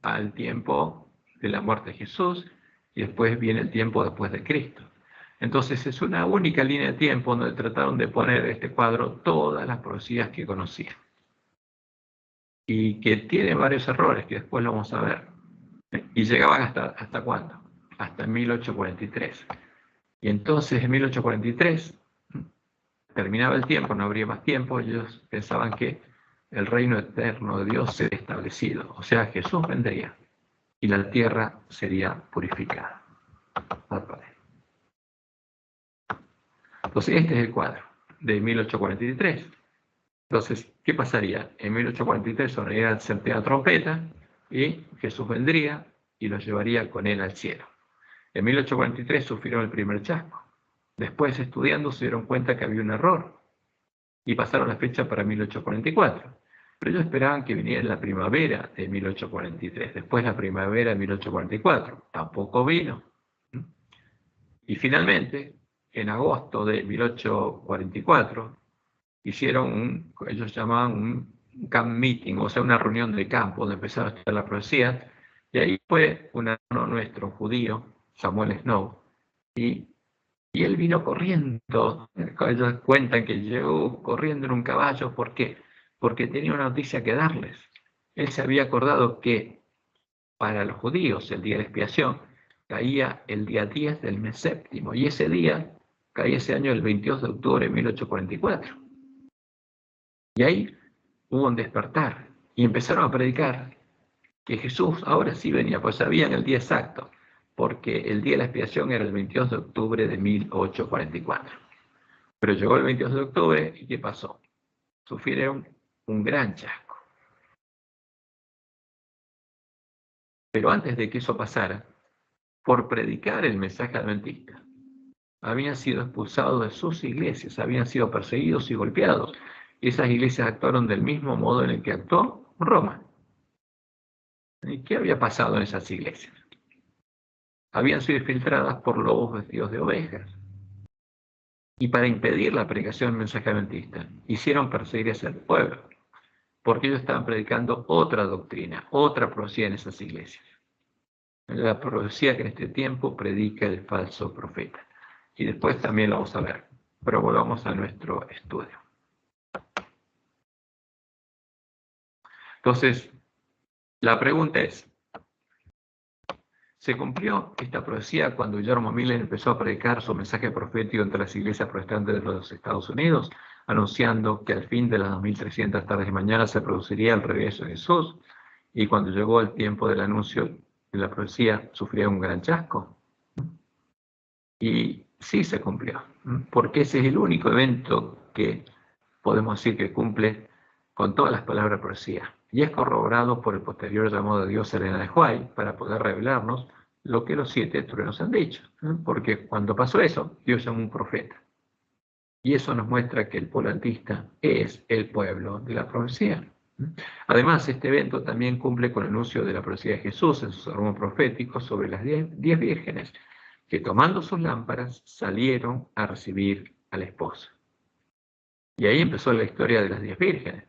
al tiempo de la muerte de Jesús, y después viene el tiempo después de Cristo. Entonces es una única línea de tiempo donde trataron de poner en este cuadro todas las profecías que conocían. Y que tiene varios errores, que después lo vamos a ver. Y llegaban ¿hasta cuándo? Hasta 1843. Y entonces en 1843 terminaba el tiempo, no habría más tiempo. Ellos pensaban que el reino eterno de Dios sería establecido. O sea, Jesús vendría y la tierra sería purificada. Entonces este es el cuadro de 1843. Entonces, ¿qué pasaría? En 1843 sonaría la séptima trompeta y Jesús vendría y los llevaría con él al cielo. En 1843 sufrieron el primer chasco. Después, estudiando, se dieron cuenta que había un error y pasaron la fecha para 1844. Pero ellos esperaban que viniera la primavera de 1843, después la primavera de 1844. Tampoco vino. Y finalmente, en agosto de 1844, hicieron ellos llamaban un camp meeting, o sea, una reunión de campo donde empezaron a estudiar la profecía, y ahí fue un hermano nuestro, judío, Samuel Snow, y él vino corriendo. Ellos cuentan que llegó corriendo en un caballo. ¿Por qué? Porque tenía una noticia que darles. Él se había acordado que para los judíos el día de la expiación caía el día 10 del mes séptimo, y ese día caía ese año el 22 de octubre de 1844. Y ahí hubo un despertar y empezaron a predicar que Jesús ahora sí venía, pues sabían el día exacto, porque el día de la expiación era el 22 de octubre de 1844. Pero llegó el 22 de octubre y ¿qué pasó? Sufrieron un gran chasco. Pero antes de que eso pasara, por predicar el mensaje adventista, habían sido expulsados de sus iglesias, habían sido perseguidos y golpeados. Esas iglesias actuaron del mismo modo en el que actuó Roma. ¿Y qué había pasado en esas iglesias? Habían sido infiltradas por lobos vestidos de ovejas. Y para impedir la predicación del mensaje adventista, hicieron perseguir a ese pueblo, porque ellos estaban predicando otra doctrina, otra profecía en esas iglesias. La profecía que en este tiempo predica el falso profeta. Y después también lo vamos a ver, pero volvamos a nuestro estudio. Entonces, la pregunta es, ¿se cumplió esta profecía cuando Guillermo Miller empezó a predicar su mensaje profético entre las iglesias protestantes de los Estados Unidos, anunciando que al fin de las 2300 tardes de mañana se produciría el regreso de Jesús, y cuando llegó el tiempo del anuncio de la profecía sufría un gran chasco? Y sí se cumplió, porque ese es el único evento que podemos decir que cumple con todas las palabras de profecía, y es corroborado por el posterior llamado de Dios Elena de White para poder revelarnos lo que los 7 truenos han dicho. Porque cuando pasó eso, Dios llamó un profeta. Y eso nos muestra que el pueblo adventista es el pueblo de la profecía. Además, este evento también cumple con el anuncio de la profecía de Jesús en su sermón profético sobre las 10 vírgenes que tomando sus lámparas salieron a recibir al esposo. Y ahí empezó la historia de las 10 vírgenes.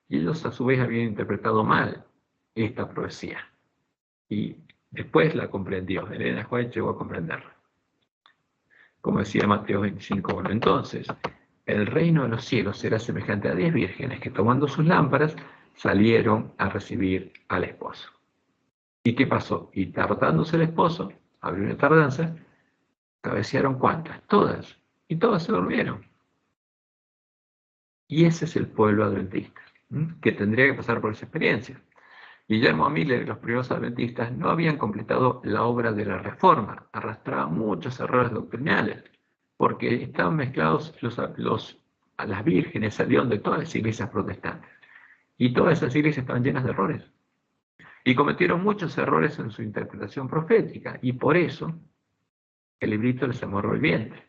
Y ellos a su vez habían interpretado mal esta profecía. Y después la comprendió. Elena White llegó a comprenderla. Como decía Mateo 25:1, entonces, el reino de los cielos será semejante a 10 vírgenes que tomando sus lámparas salieron a recibir al esposo. ¿Y qué pasó? Y tardándose el esposo, abrió una tardanza, cabecearon ¿cuántas? Todas. Y todas se durmieron. Y ese es el pueblo adventista, que tendría que pasar por esa experiencia. Guillermo Miller y los primeros adventistas no habían completado la obra de la Reforma, arrastraban muchos errores doctrinales, porque estaban mezclados las vírgenes salieron de todas las iglesias protestantes, y todas esas iglesias estaban llenas de errores, y cometieron muchos errores en su interpretación profética, y por eso el librito les amarró el vientre.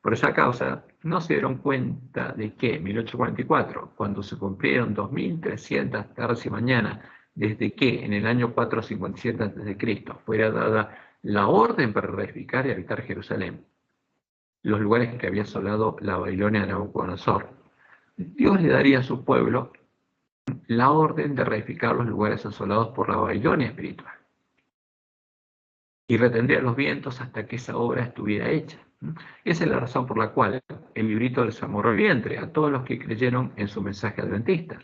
Por esa causa, no se dieron cuenta de que en 1844, cuando se cumplieron 2300 tardes y mañanas, desde que en el año 457 a.C. fuera dada la orden para reedificar y habitar Jerusalén, los lugares que había asolado la Babilonia de Nabucodonosor, Dios le daría a su pueblo la orden de reedificar los lugares asolados por la Babilonia espiritual. Y retendría los vientos hasta que esa obra estuviera hecha. Esa es la razón por la cual el librito les amorró el vientre a todos los que creyeron en su mensaje adventista.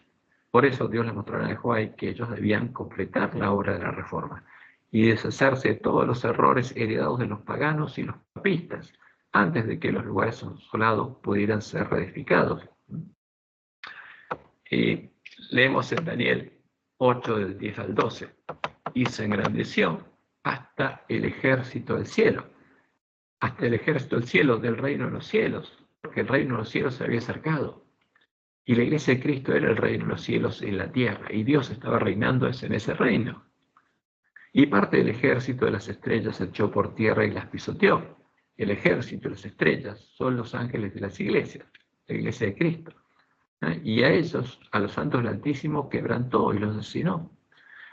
Por eso Dios les mostró en el White que ellos debían completar la obra de la Reforma y deshacerse de todos los errores heredados de los paganos y los papistas antes de que los lugares asolados pudieran ser reedificados. Leemos en Daniel 8 del 10 al 12. Y se engrandeció hasta el ejército del cielo, hasta el ejército del cielo, del reino de los cielos, porque el reino de los cielos se había acercado. Y la iglesia de Cristo era el reino de los cielos en la tierra, y Dios estaba reinando en ese reino. Y parte del ejército de las estrellas se echó por tierra y las pisoteó. El ejército de las estrellas son los ángeles de las iglesias, la iglesia de Cristo. Y a ellos, a los santos del Altísimo, quebrantó y los asesinó.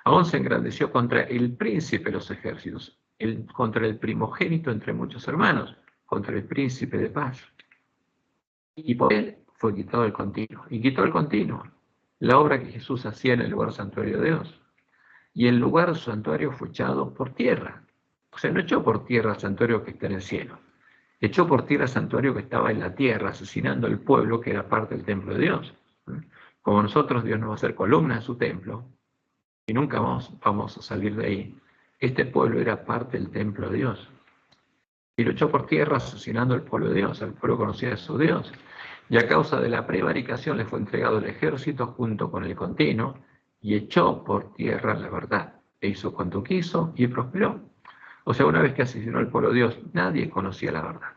Aún se engrandeció contra el príncipe de los ejércitos, contra el primogénito entre muchos hermanos, contra el príncipe de paz. Y por él fue quitado el continuo. Y quitó el continuo, la obra que Jesús hacía en el lugar santuario de Dios. Y el lugar santuario fue echado por tierra. O sea, no echó por tierra el santuario que está en el cielo. Echó por tierra el santuario que estaba en la tierra, asesinando al pueblo que era parte del templo de Dios. Como nosotros, Dios nos va a hacer columna en su templo, y nunca vamos a salir de ahí. Este pueblo era parte del templo de Dios. Y lo echó por tierra asesinando al pueblo de Dios, al pueblo conocido a su Dios. Y a causa de la prevaricación le fue entregado el ejército junto con el continuo y echó por tierra la verdad. E hizo cuanto quiso y prosperó. O sea, una vez que asesinó al pueblo de Dios, nadie conocía la verdad.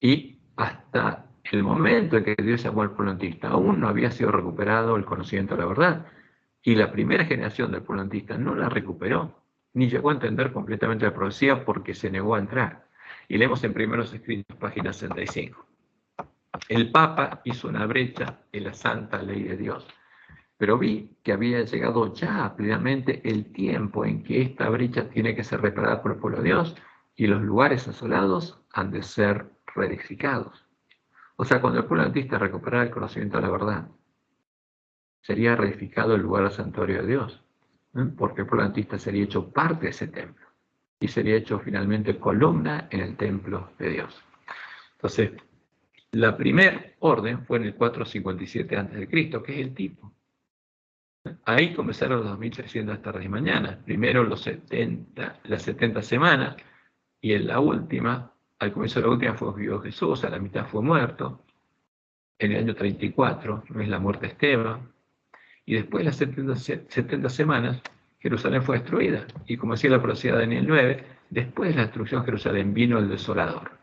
Y hasta el momento en que Dios llamó al pueblo adventista, aún no había sido recuperado el conocimiento de la verdad. Y la primera generación del pueblo adventista no la recuperó, ni llegó a entender completamente la profecía porque se negó a entrar. Y leemos en Primeros Escritos, página 65. El Papa hizo una brecha en la santa ley de Dios, pero vi que había llegado ya plenamente el tiempo en que esta brecha tiene que ser reparada por el pueblo de Dios y los lugares asolados han de ser reedificados. O sea, cuando el pueblo adventista recuperara el conocimiento de la verdad, sería reedificado el lugar del santuario de Dios, porque el pueblo adventista sería hecho parte de ese templo y sería hecho finalmente columna en el templo de Dios. Entonces, la primera orden fue en el 457 a.C., que es el tipo. Ahí comenzaron los 2300 tardes y mañanas. Primero las 70 semanas, y en la última, al comienzo de la última fue vivo Jesús, a la mitad fue muerto. En el año 34 es la muerte de Esteban. Y después de las 70 semanas, Jerusalén fue destruida. Y como decía la profecía de Daniel 9, después de la destrucción de Jerusalén vino el desolador.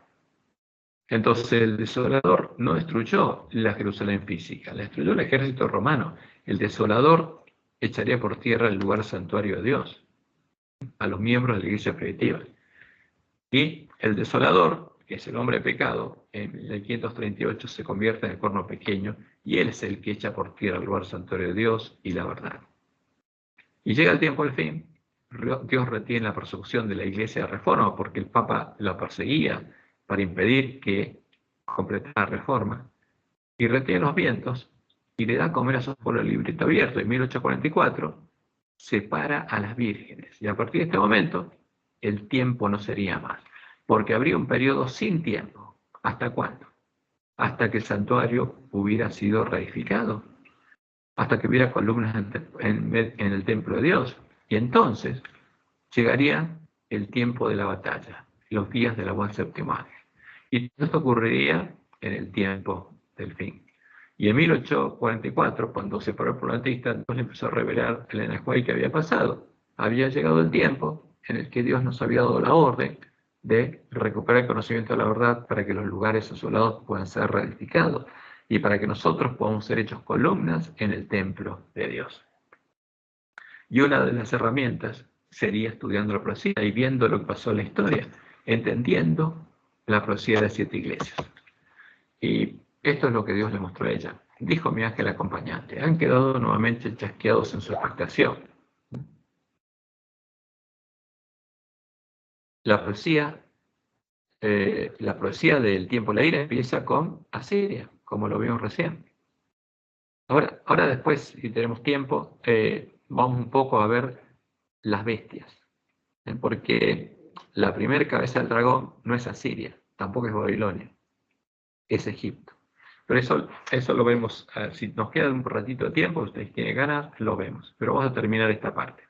Entonces el desolador no destruyó la Jerusalén física, la destruyó el ejército romano. El desolador echaría por tierra el lugar santuario de Dios, a los miembros de la iglesia primitiva. Y el desolador, que es el hombre de pecado, en el 538 se convierte en el corno pequeño, y él es el que echa por tierra el lugar santuario de Dios y la verdad. Y llega el tiempo del fin. Dios retiene la persecución de la iglesia de reforma porque el Papa la perseguía para impedir que completara la reforma. Y retiene los vientos y le da a comer a su pueblo el librito abierto. En 1844 separa a las vírgenes. Y a partir de este momento, el tiempo no sería más. Porque habría un periodo sin tiempo. ¿Hasta cuándo? Hasta que el santuario hubiera sido reedificado. Hasta que hubiera columnas en el templo de Dios. Y entonces llegaría el tiempo de la batalla, los días de la buen séptimo ángel. Y esto ocurriría en el tiempo del fin. Y en 1844, cuando se paró el Adventista, Dios le empezó a revelar a Elena White qué había pasado. Había llegado el tiempo en el que Dios nos había dado la orden de recuperar el conocimiento de la verdad para que los lugares asolados puedan ser reedificados y para que nosotros podamos ser hechos columnas en el templo de Dios. Y una de las herramientas sería estudiando la profecía y viendo lo que pasó en la historia, entendiendo la profecía de las 7 iglesias. Y esto es lo que Dios le mostró a ella. Dijo mi ángel acompañante, han quedado nuevamente chasqueados en su expectación. La profecía del tiempo de la ira empieza con Asiria, como lo vimos recién. Ahora después, si tenemos tiempo, vamos un poco a ver las bestias. Porque la primera cabeza del dragón no es Asiria, tampoco es Babilonia, es Egipto. Pero eso lo vemos, si nos queda un ratito de tiempo, ustedes quieren ganar, lo vemos. Pero vamos a terminar esta parte.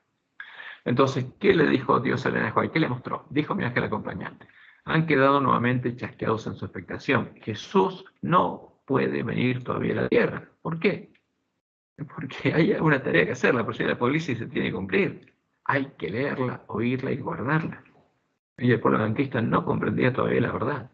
Entonces, ¿qué le dijo Dios a Elena White? ¿Qué le mostró? Dijo mi ángel acompañante. Han quedado nuevamente chasqueados en su expectación. Jesús no puede venir todavía a la tierra. ¿Por qué? Porque hay una tarea que hacer, la profecía de Apocalipsis se tiene que cumplir. Hay que leerla, oírla y guardarla. Y el pueblo adventista no comprendía todavía la verdad.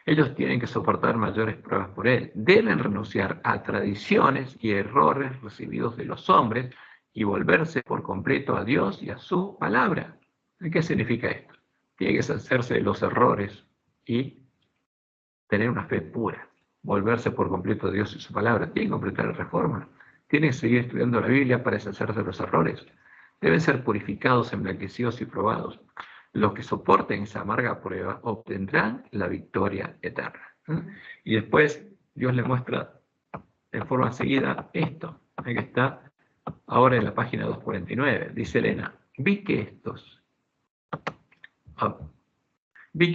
Ellos tienen que soportar mayores pruebas por él. Deben renunciar a tradiciones y errores recibidos de los hombres y volverse por completo a Dios y a su palabra. ¿Qué significa esto? Tienen que deshacerse de los errores y tener una fe pura. Volverse por completo a Dios y su palabra. Tienen que completar la reforma. Tienen que seguir estudiando la Biblia para deshacerse de los errores. Deben ser purificados, emblanquecidos y probados. Los que soporten esa amarga prueba obtendrán la victoria eterna. Y después Dios le muestra en forma seguida esto, que está ahora en la página 249. Dice Elena, vi que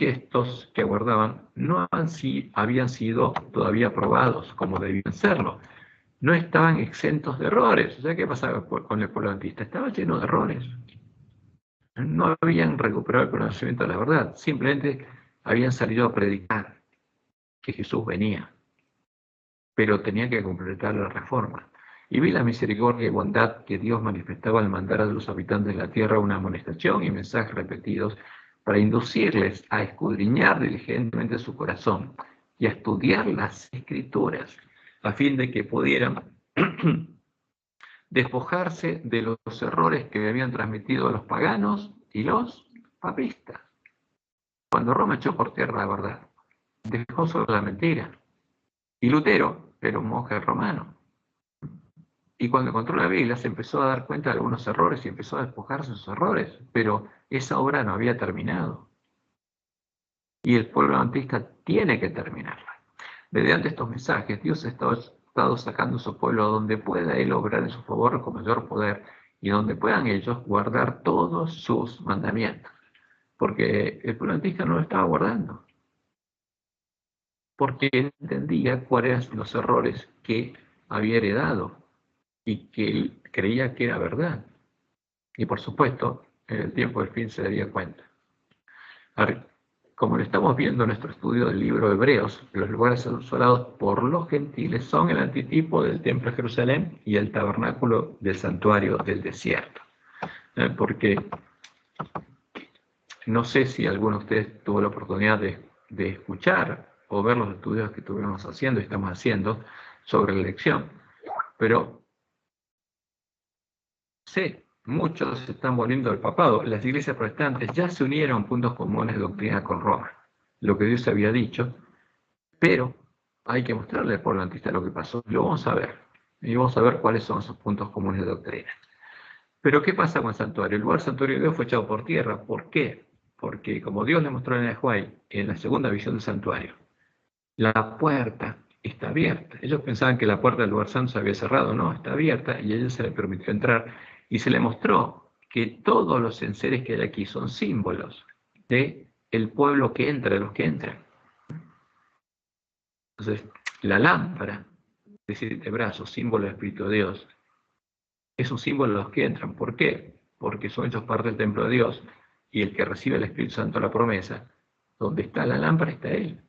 estos que aguardaban no habían sido todavía probados como debían serlo. No estaban exentos de errores. O sea, ¿qué pasaba con el pueblo adventista? Estaba lleno de errores. No habían recuperado el conocimiento de la verdad, simplemente habían salido a predicar que Jesús venía, pero tenían que completar la reforma. Y vi la misericordia y bondad que Dios manifestaba al mandar a los habitantes de la tierra una amonestación y mensajes repetidos para inducirles a escudriñar diligentemente su corazón y a estudiar las Escrituras, a fin de que pudieran despojarse de los errores que habían transmitido a los paganos y los papistas. Cuando Roma echó por tierra la verdad, dejó solo la mentira. Y Lutero era un monje romano. Y cuando encontró la Biblia se empezó a dar cuenta de algunos errores y empezó a despojarse de sus errores, pero esa obra no había terminado. Y el pueblo adventista tiene que terminarla. Mediante estos mensajes, Dios ha estado sacando a su pueblo a donde pueda Él obrar en su favor con mayor poder y donde puedan ellos guardar todos sus mandamientos. Porque el pueblo adventista no lo estaba guardando. Porque él entendía cuáles eran los errores que había heredado y que él creía que era verdad. Y por supuesto, en el tiempo del fin se daría cuenta. Como lo estamos viendo en nuestro estudio del libro de Hebreos, los lugares asolados por los gentiles son el antitipo del templo de Jerusalén y el tabernáculo del santuario del desierto. Porque no sé si alguno de ustedes tuvo la oportunidad de escuchar o ver los estudios que estuvimos haciendo y estamos haciendo sobre la elección, pero Sí, muchos se están volviendo al papado. Las iglesias protestantes ya se unieron a puntos comunes de doctrina con Roma, lo que Dios había dicho, pero hay que mostrarle al pueblo antista lo que pasó. Lo vamos a ver. Y vamos a ver cuáles son esos puntos comunes de doctrina. Pero ¿qué pasa con el santuario? El lugar santuario de Dios fue echado por tierra. ¿Por qué? Porque como Dios le mostró en Ahuay, en la segunda visión del santuario, la puerta está abierta. Ellos pensaban que la puerta del lugar santo se había cerrado. No, está abierta y a ellos se le permitió entrar. Y se le mostró que todos los enseres que hay aquí son símbolos de el pueblo que entra, de los que entran. Entonces, la lámpara de 7 brazos, símbolo del Espíritu de Dios, es un símbolo de los que entran. ¿Por qué? Porque son hechos parte del templo de Dios y el que recibe el Espíritu Santo la promesa, donde está la lámpara está Él.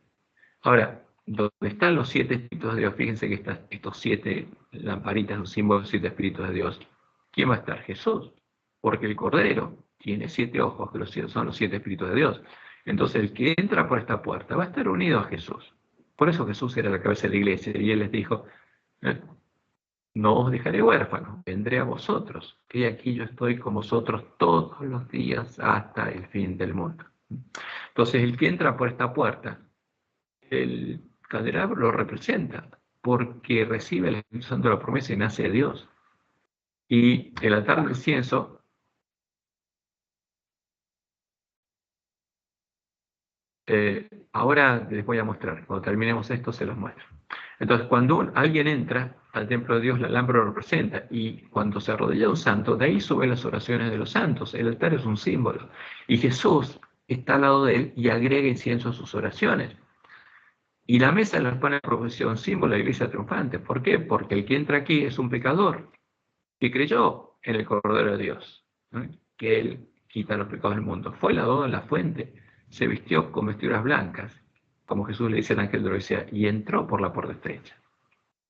Ahora, donde están los 7 espíritus de Dios, fíjense que estos 7 lamparitas son símbolos de los 7 espíritus de Dios. ¿Quién va a estar? Jesús. Porque el Cordero tiene 7 ojos, que son los 7 espíritus de Dios. Entonces, el que entra por esta puerta va a estar unido a Jesús. Por eso Jesús era la cabeza de la iglesia y Él les dijo, no os dejaré huérfanos, vendré a vosotros. Y aquí yo estoy con vosotros todos los días hasta el fin del mundo. Entonces, el que entra por esta puerta, el candelabro lo representa, porque recibe el Espíritu Santo de la promesa y nace de Dios. Y el altar del incienso, ahora les voy a mostrar, cuando terminemos esto se los muestro. Entonces, cuando alguien entra al templo de Dios, la lámpara lo representa, y cuando se arrodilla un santo, de ahí suben las oraciones de los santos. El altar es un símbolo, y Jesús está al lado de él y agrega incienso a sus oraciones. Y la mesa de los panes de profesión, símbolo de la iglesia triunfante. ¿Por qué? Porque el que entra aquí es un pecador que creyó en el Cordero de Dios, ¿no? Que Él quita los pecados del mundo. Fue lavado en la fuente, se vistió con vestiduras blancas, como Jesús le dice al ángel de la Odisea, y entró por la puerta estrecha.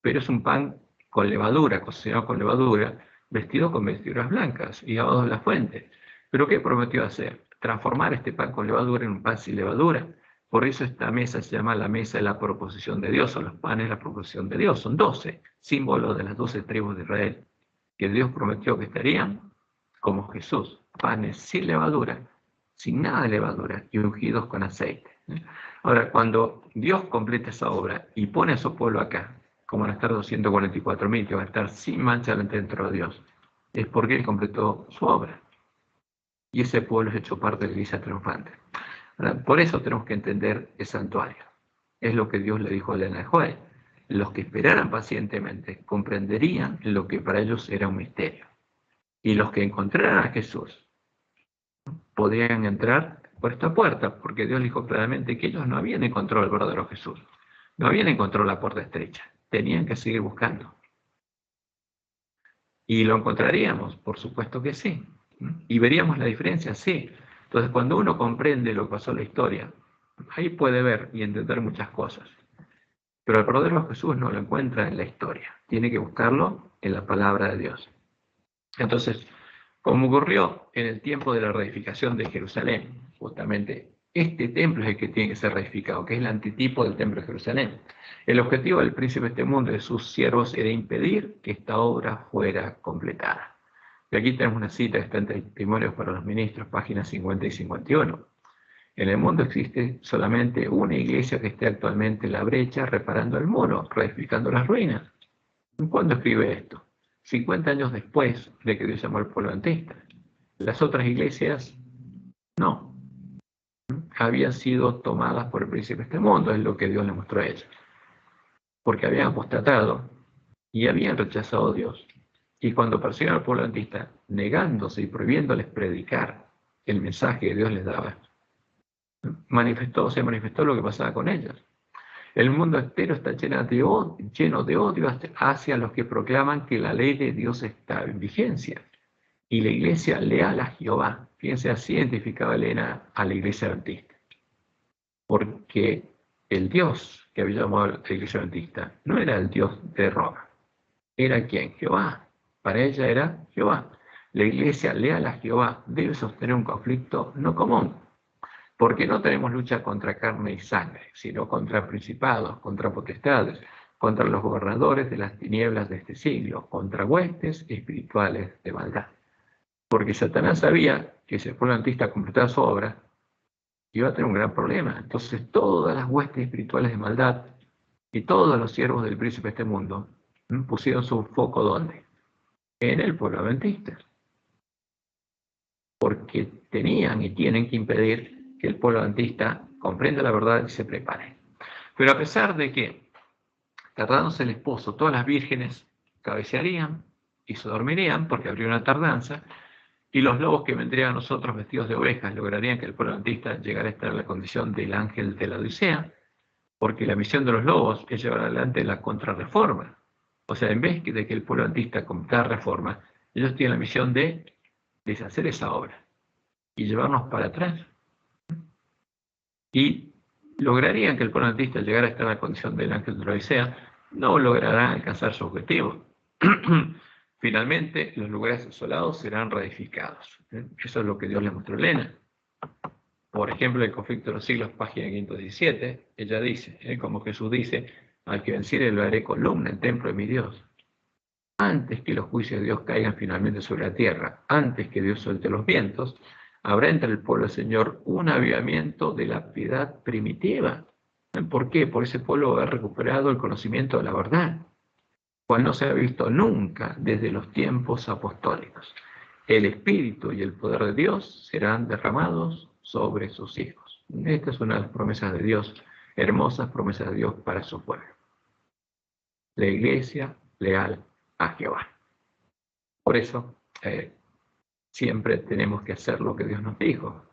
Pero es un pan con levadura, cocinado con levadura, vestido con vestiduras blancas y lavado en la fuente. ¿Pero qué prometió hacer? Transformar este pan con levadura en un pan sin levadura. Por eso esta mesa se llama la mesa de la proposición de Dios, o los panes de la proposición de Dios. Son 12 símbolos de las 12 tribus de Israel, que Dios prometió que estarían como Jesús, panes sin levadura, sin nada de levadura y ungidos con aceite. Ahora, cuando Dios completa esa obra y pone a su pueblo acá, como van a estar 244.000, que van a estar sin mancha dentro de Dios, es porque Él completó su obra. Y ese pueblo es hecho parte de la iglesia triunfante. Ahora, por eso tenemos que entender el santuario. Es lo que Dios le dijo a Elena de Joel. Los que esperaran pacientemente comprenderían lo que para ellos era un misterio. Y los que encontraran a Jesús podrían entrar por esta puerta, porque Dios dijo claramente que ellos no habían encontrado el verdadero Jesús, no habían encontrado la puerta estrecha, tenían que seguir buscando. ¿Y lo encontraríamos? Por supuesto que sí. ¿Y veríamos la diferencia? Sí. Entonces, cuando uno comprende lo que pasó en la historia, ahí puede ver y entender muchas cosas. Pero el verdadero Jesús no lo encuentra en la historia, tiene que buscarlo en la palabra de Dios. Entonces, como ocurrió en el tiempo de la reedificación de Jerusalén, justamente este templo es el que tiene que ser reedificado, que es el antitipo del templo de Jerusalén. El objetivo del príncipe de este mundo y de sus siervos era impedir que esta obra fuera completada. Y aquí tenemos una cita que está en Testimonios para los Ministros, páginas 50 y 51. En el mundo existe solamente una iglesia que esté actualmente en la brecha reparando el muro, reedificando las ruinas. ¿Cuándo escribe esto? 50 años después de que Dios llamó al pueblo antista. Las otras iglesias no, habían sido tomadas por el príncipe de este mundo, es lo que Dios le mostró a ellos. Porque habían apostatado y habían rechazado a Dios. Y cuando persiguieron al pueblo antista, negándose y prohibiéndoles predicar el mensaje que Dios les daba, se manifestó lo que pasaba con ellos. El mundo entero está lleno de odio hacia los que proclaman que la ley de Dios está en vigencia. Y la iglesia leal a Jehová, fíjense, así identificaba Elena a la iglesia adventista. Porque el Dios que había llamado a la iglesia adventista no era el Dios de Roma. ¿Era quién? Jehová. Para ella era Jehová. La iglesia leal a Jehová debe sostener un conflicto no común. Porque no tenemos lucha contra carne y sangre, sino contra principados, contra potestades, contra los gobernadores de las tinieblas de este siglo, contra huestes espirituales de maldad. Porque Satanás sabía que si el pueblo adventista completaba su obra, iba a tener un gran problema. Entonces todas las huestes espirituales de maldad y todos los siervos del príncipe de este mundo pusieron su foco ¿dónde? En el pueblo adventista. Porque tenían y tienen que impedir que el pueblo adventista comprenda la verdad y se prepare. Pero a pesar de que, tardándose el esposo, todas las vírgenes cabecearían y se dormirían porque habría una tardanza, y los lobos que vendrían a nosotros vestidos de ovejas lograrían que el pueblo adventista llegara a estar en la condición del ángel de la Odisea, porque la misión de los lobos es llevar adelante la contrarreforma. O sea, en vez de que el pueblo adventista complete reforma, ellos tienen la misión de deshacer esa obra y llevarnos para atrás. Y lograrían que el pueblo adventista llegara a estar en la condición del ángel de la Odisea, no lograrán alcanzar su objetivo. Finalmente, los lugares asolados serán reedificados. Eso es lo que Dios le mostró a Elena. Por ejemplo, el conflicto de los siglos, página 517, ella dice, como Jesús dice, al que venciere lo haré columna, el templo de mi Dios. Antes que los juicios de Dios caigan finalmente sobre la tierra, antes que Dios suelte los vientos, habrá entre el pueblo del Señor un avivamiento de la piedad primitiva. ¿Por qué? Porque ese pueblo ha recuperado el conocimiento de la verdad, cual no se ha visto nunca desde los tiempos apostólicos. El Espíritu y el poder de Dios serán derramados sobre sus hijos. Esta es una de las promesas de Dios, hermosas promesas de Dios para su pueblo. La iglesia leal a Jehová. Por eso, siempre tenemos que hacer lo que Dios nos dijo,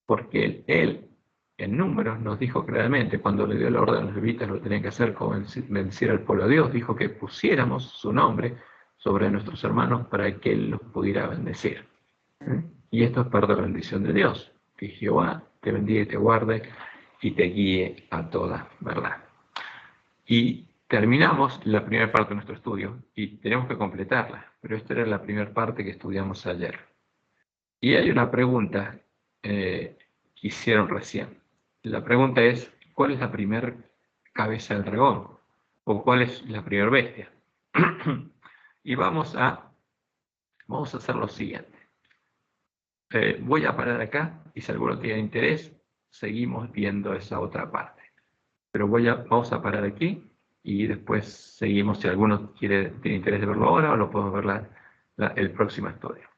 porque Él en Números nos dijo claramente, cuando le dio la orden a los levitas, lo tenían que hacer como bendecir al pueblo de Dios, dijo que pusiéramos su nombre sobre nuestros hermanos para que Él los pudiera bendecir. Y esto es parte de la bendición de Dios, que Jehová te bendiga y te guarde y te guíe a toda verdad. Y terminamos la primera parte de nuestro estudio y tenemos que completarla, pero esta era la primera parte que estudiamos ayer. Y hay una pregunta que hicieron recién. La pregunta es, ¿cuál es la primera cabeza del dragón? ¿O cuál es la primera bestia? Y vamos a hacer lo siguiente. Voy a parar acá y si alguno tiene interés, seguimos viendo esa otra parte. Pero vamos a parar aquí y después seguimos si alguno tiene interés de verlo ahora o lo podemos ver el próximo estudio.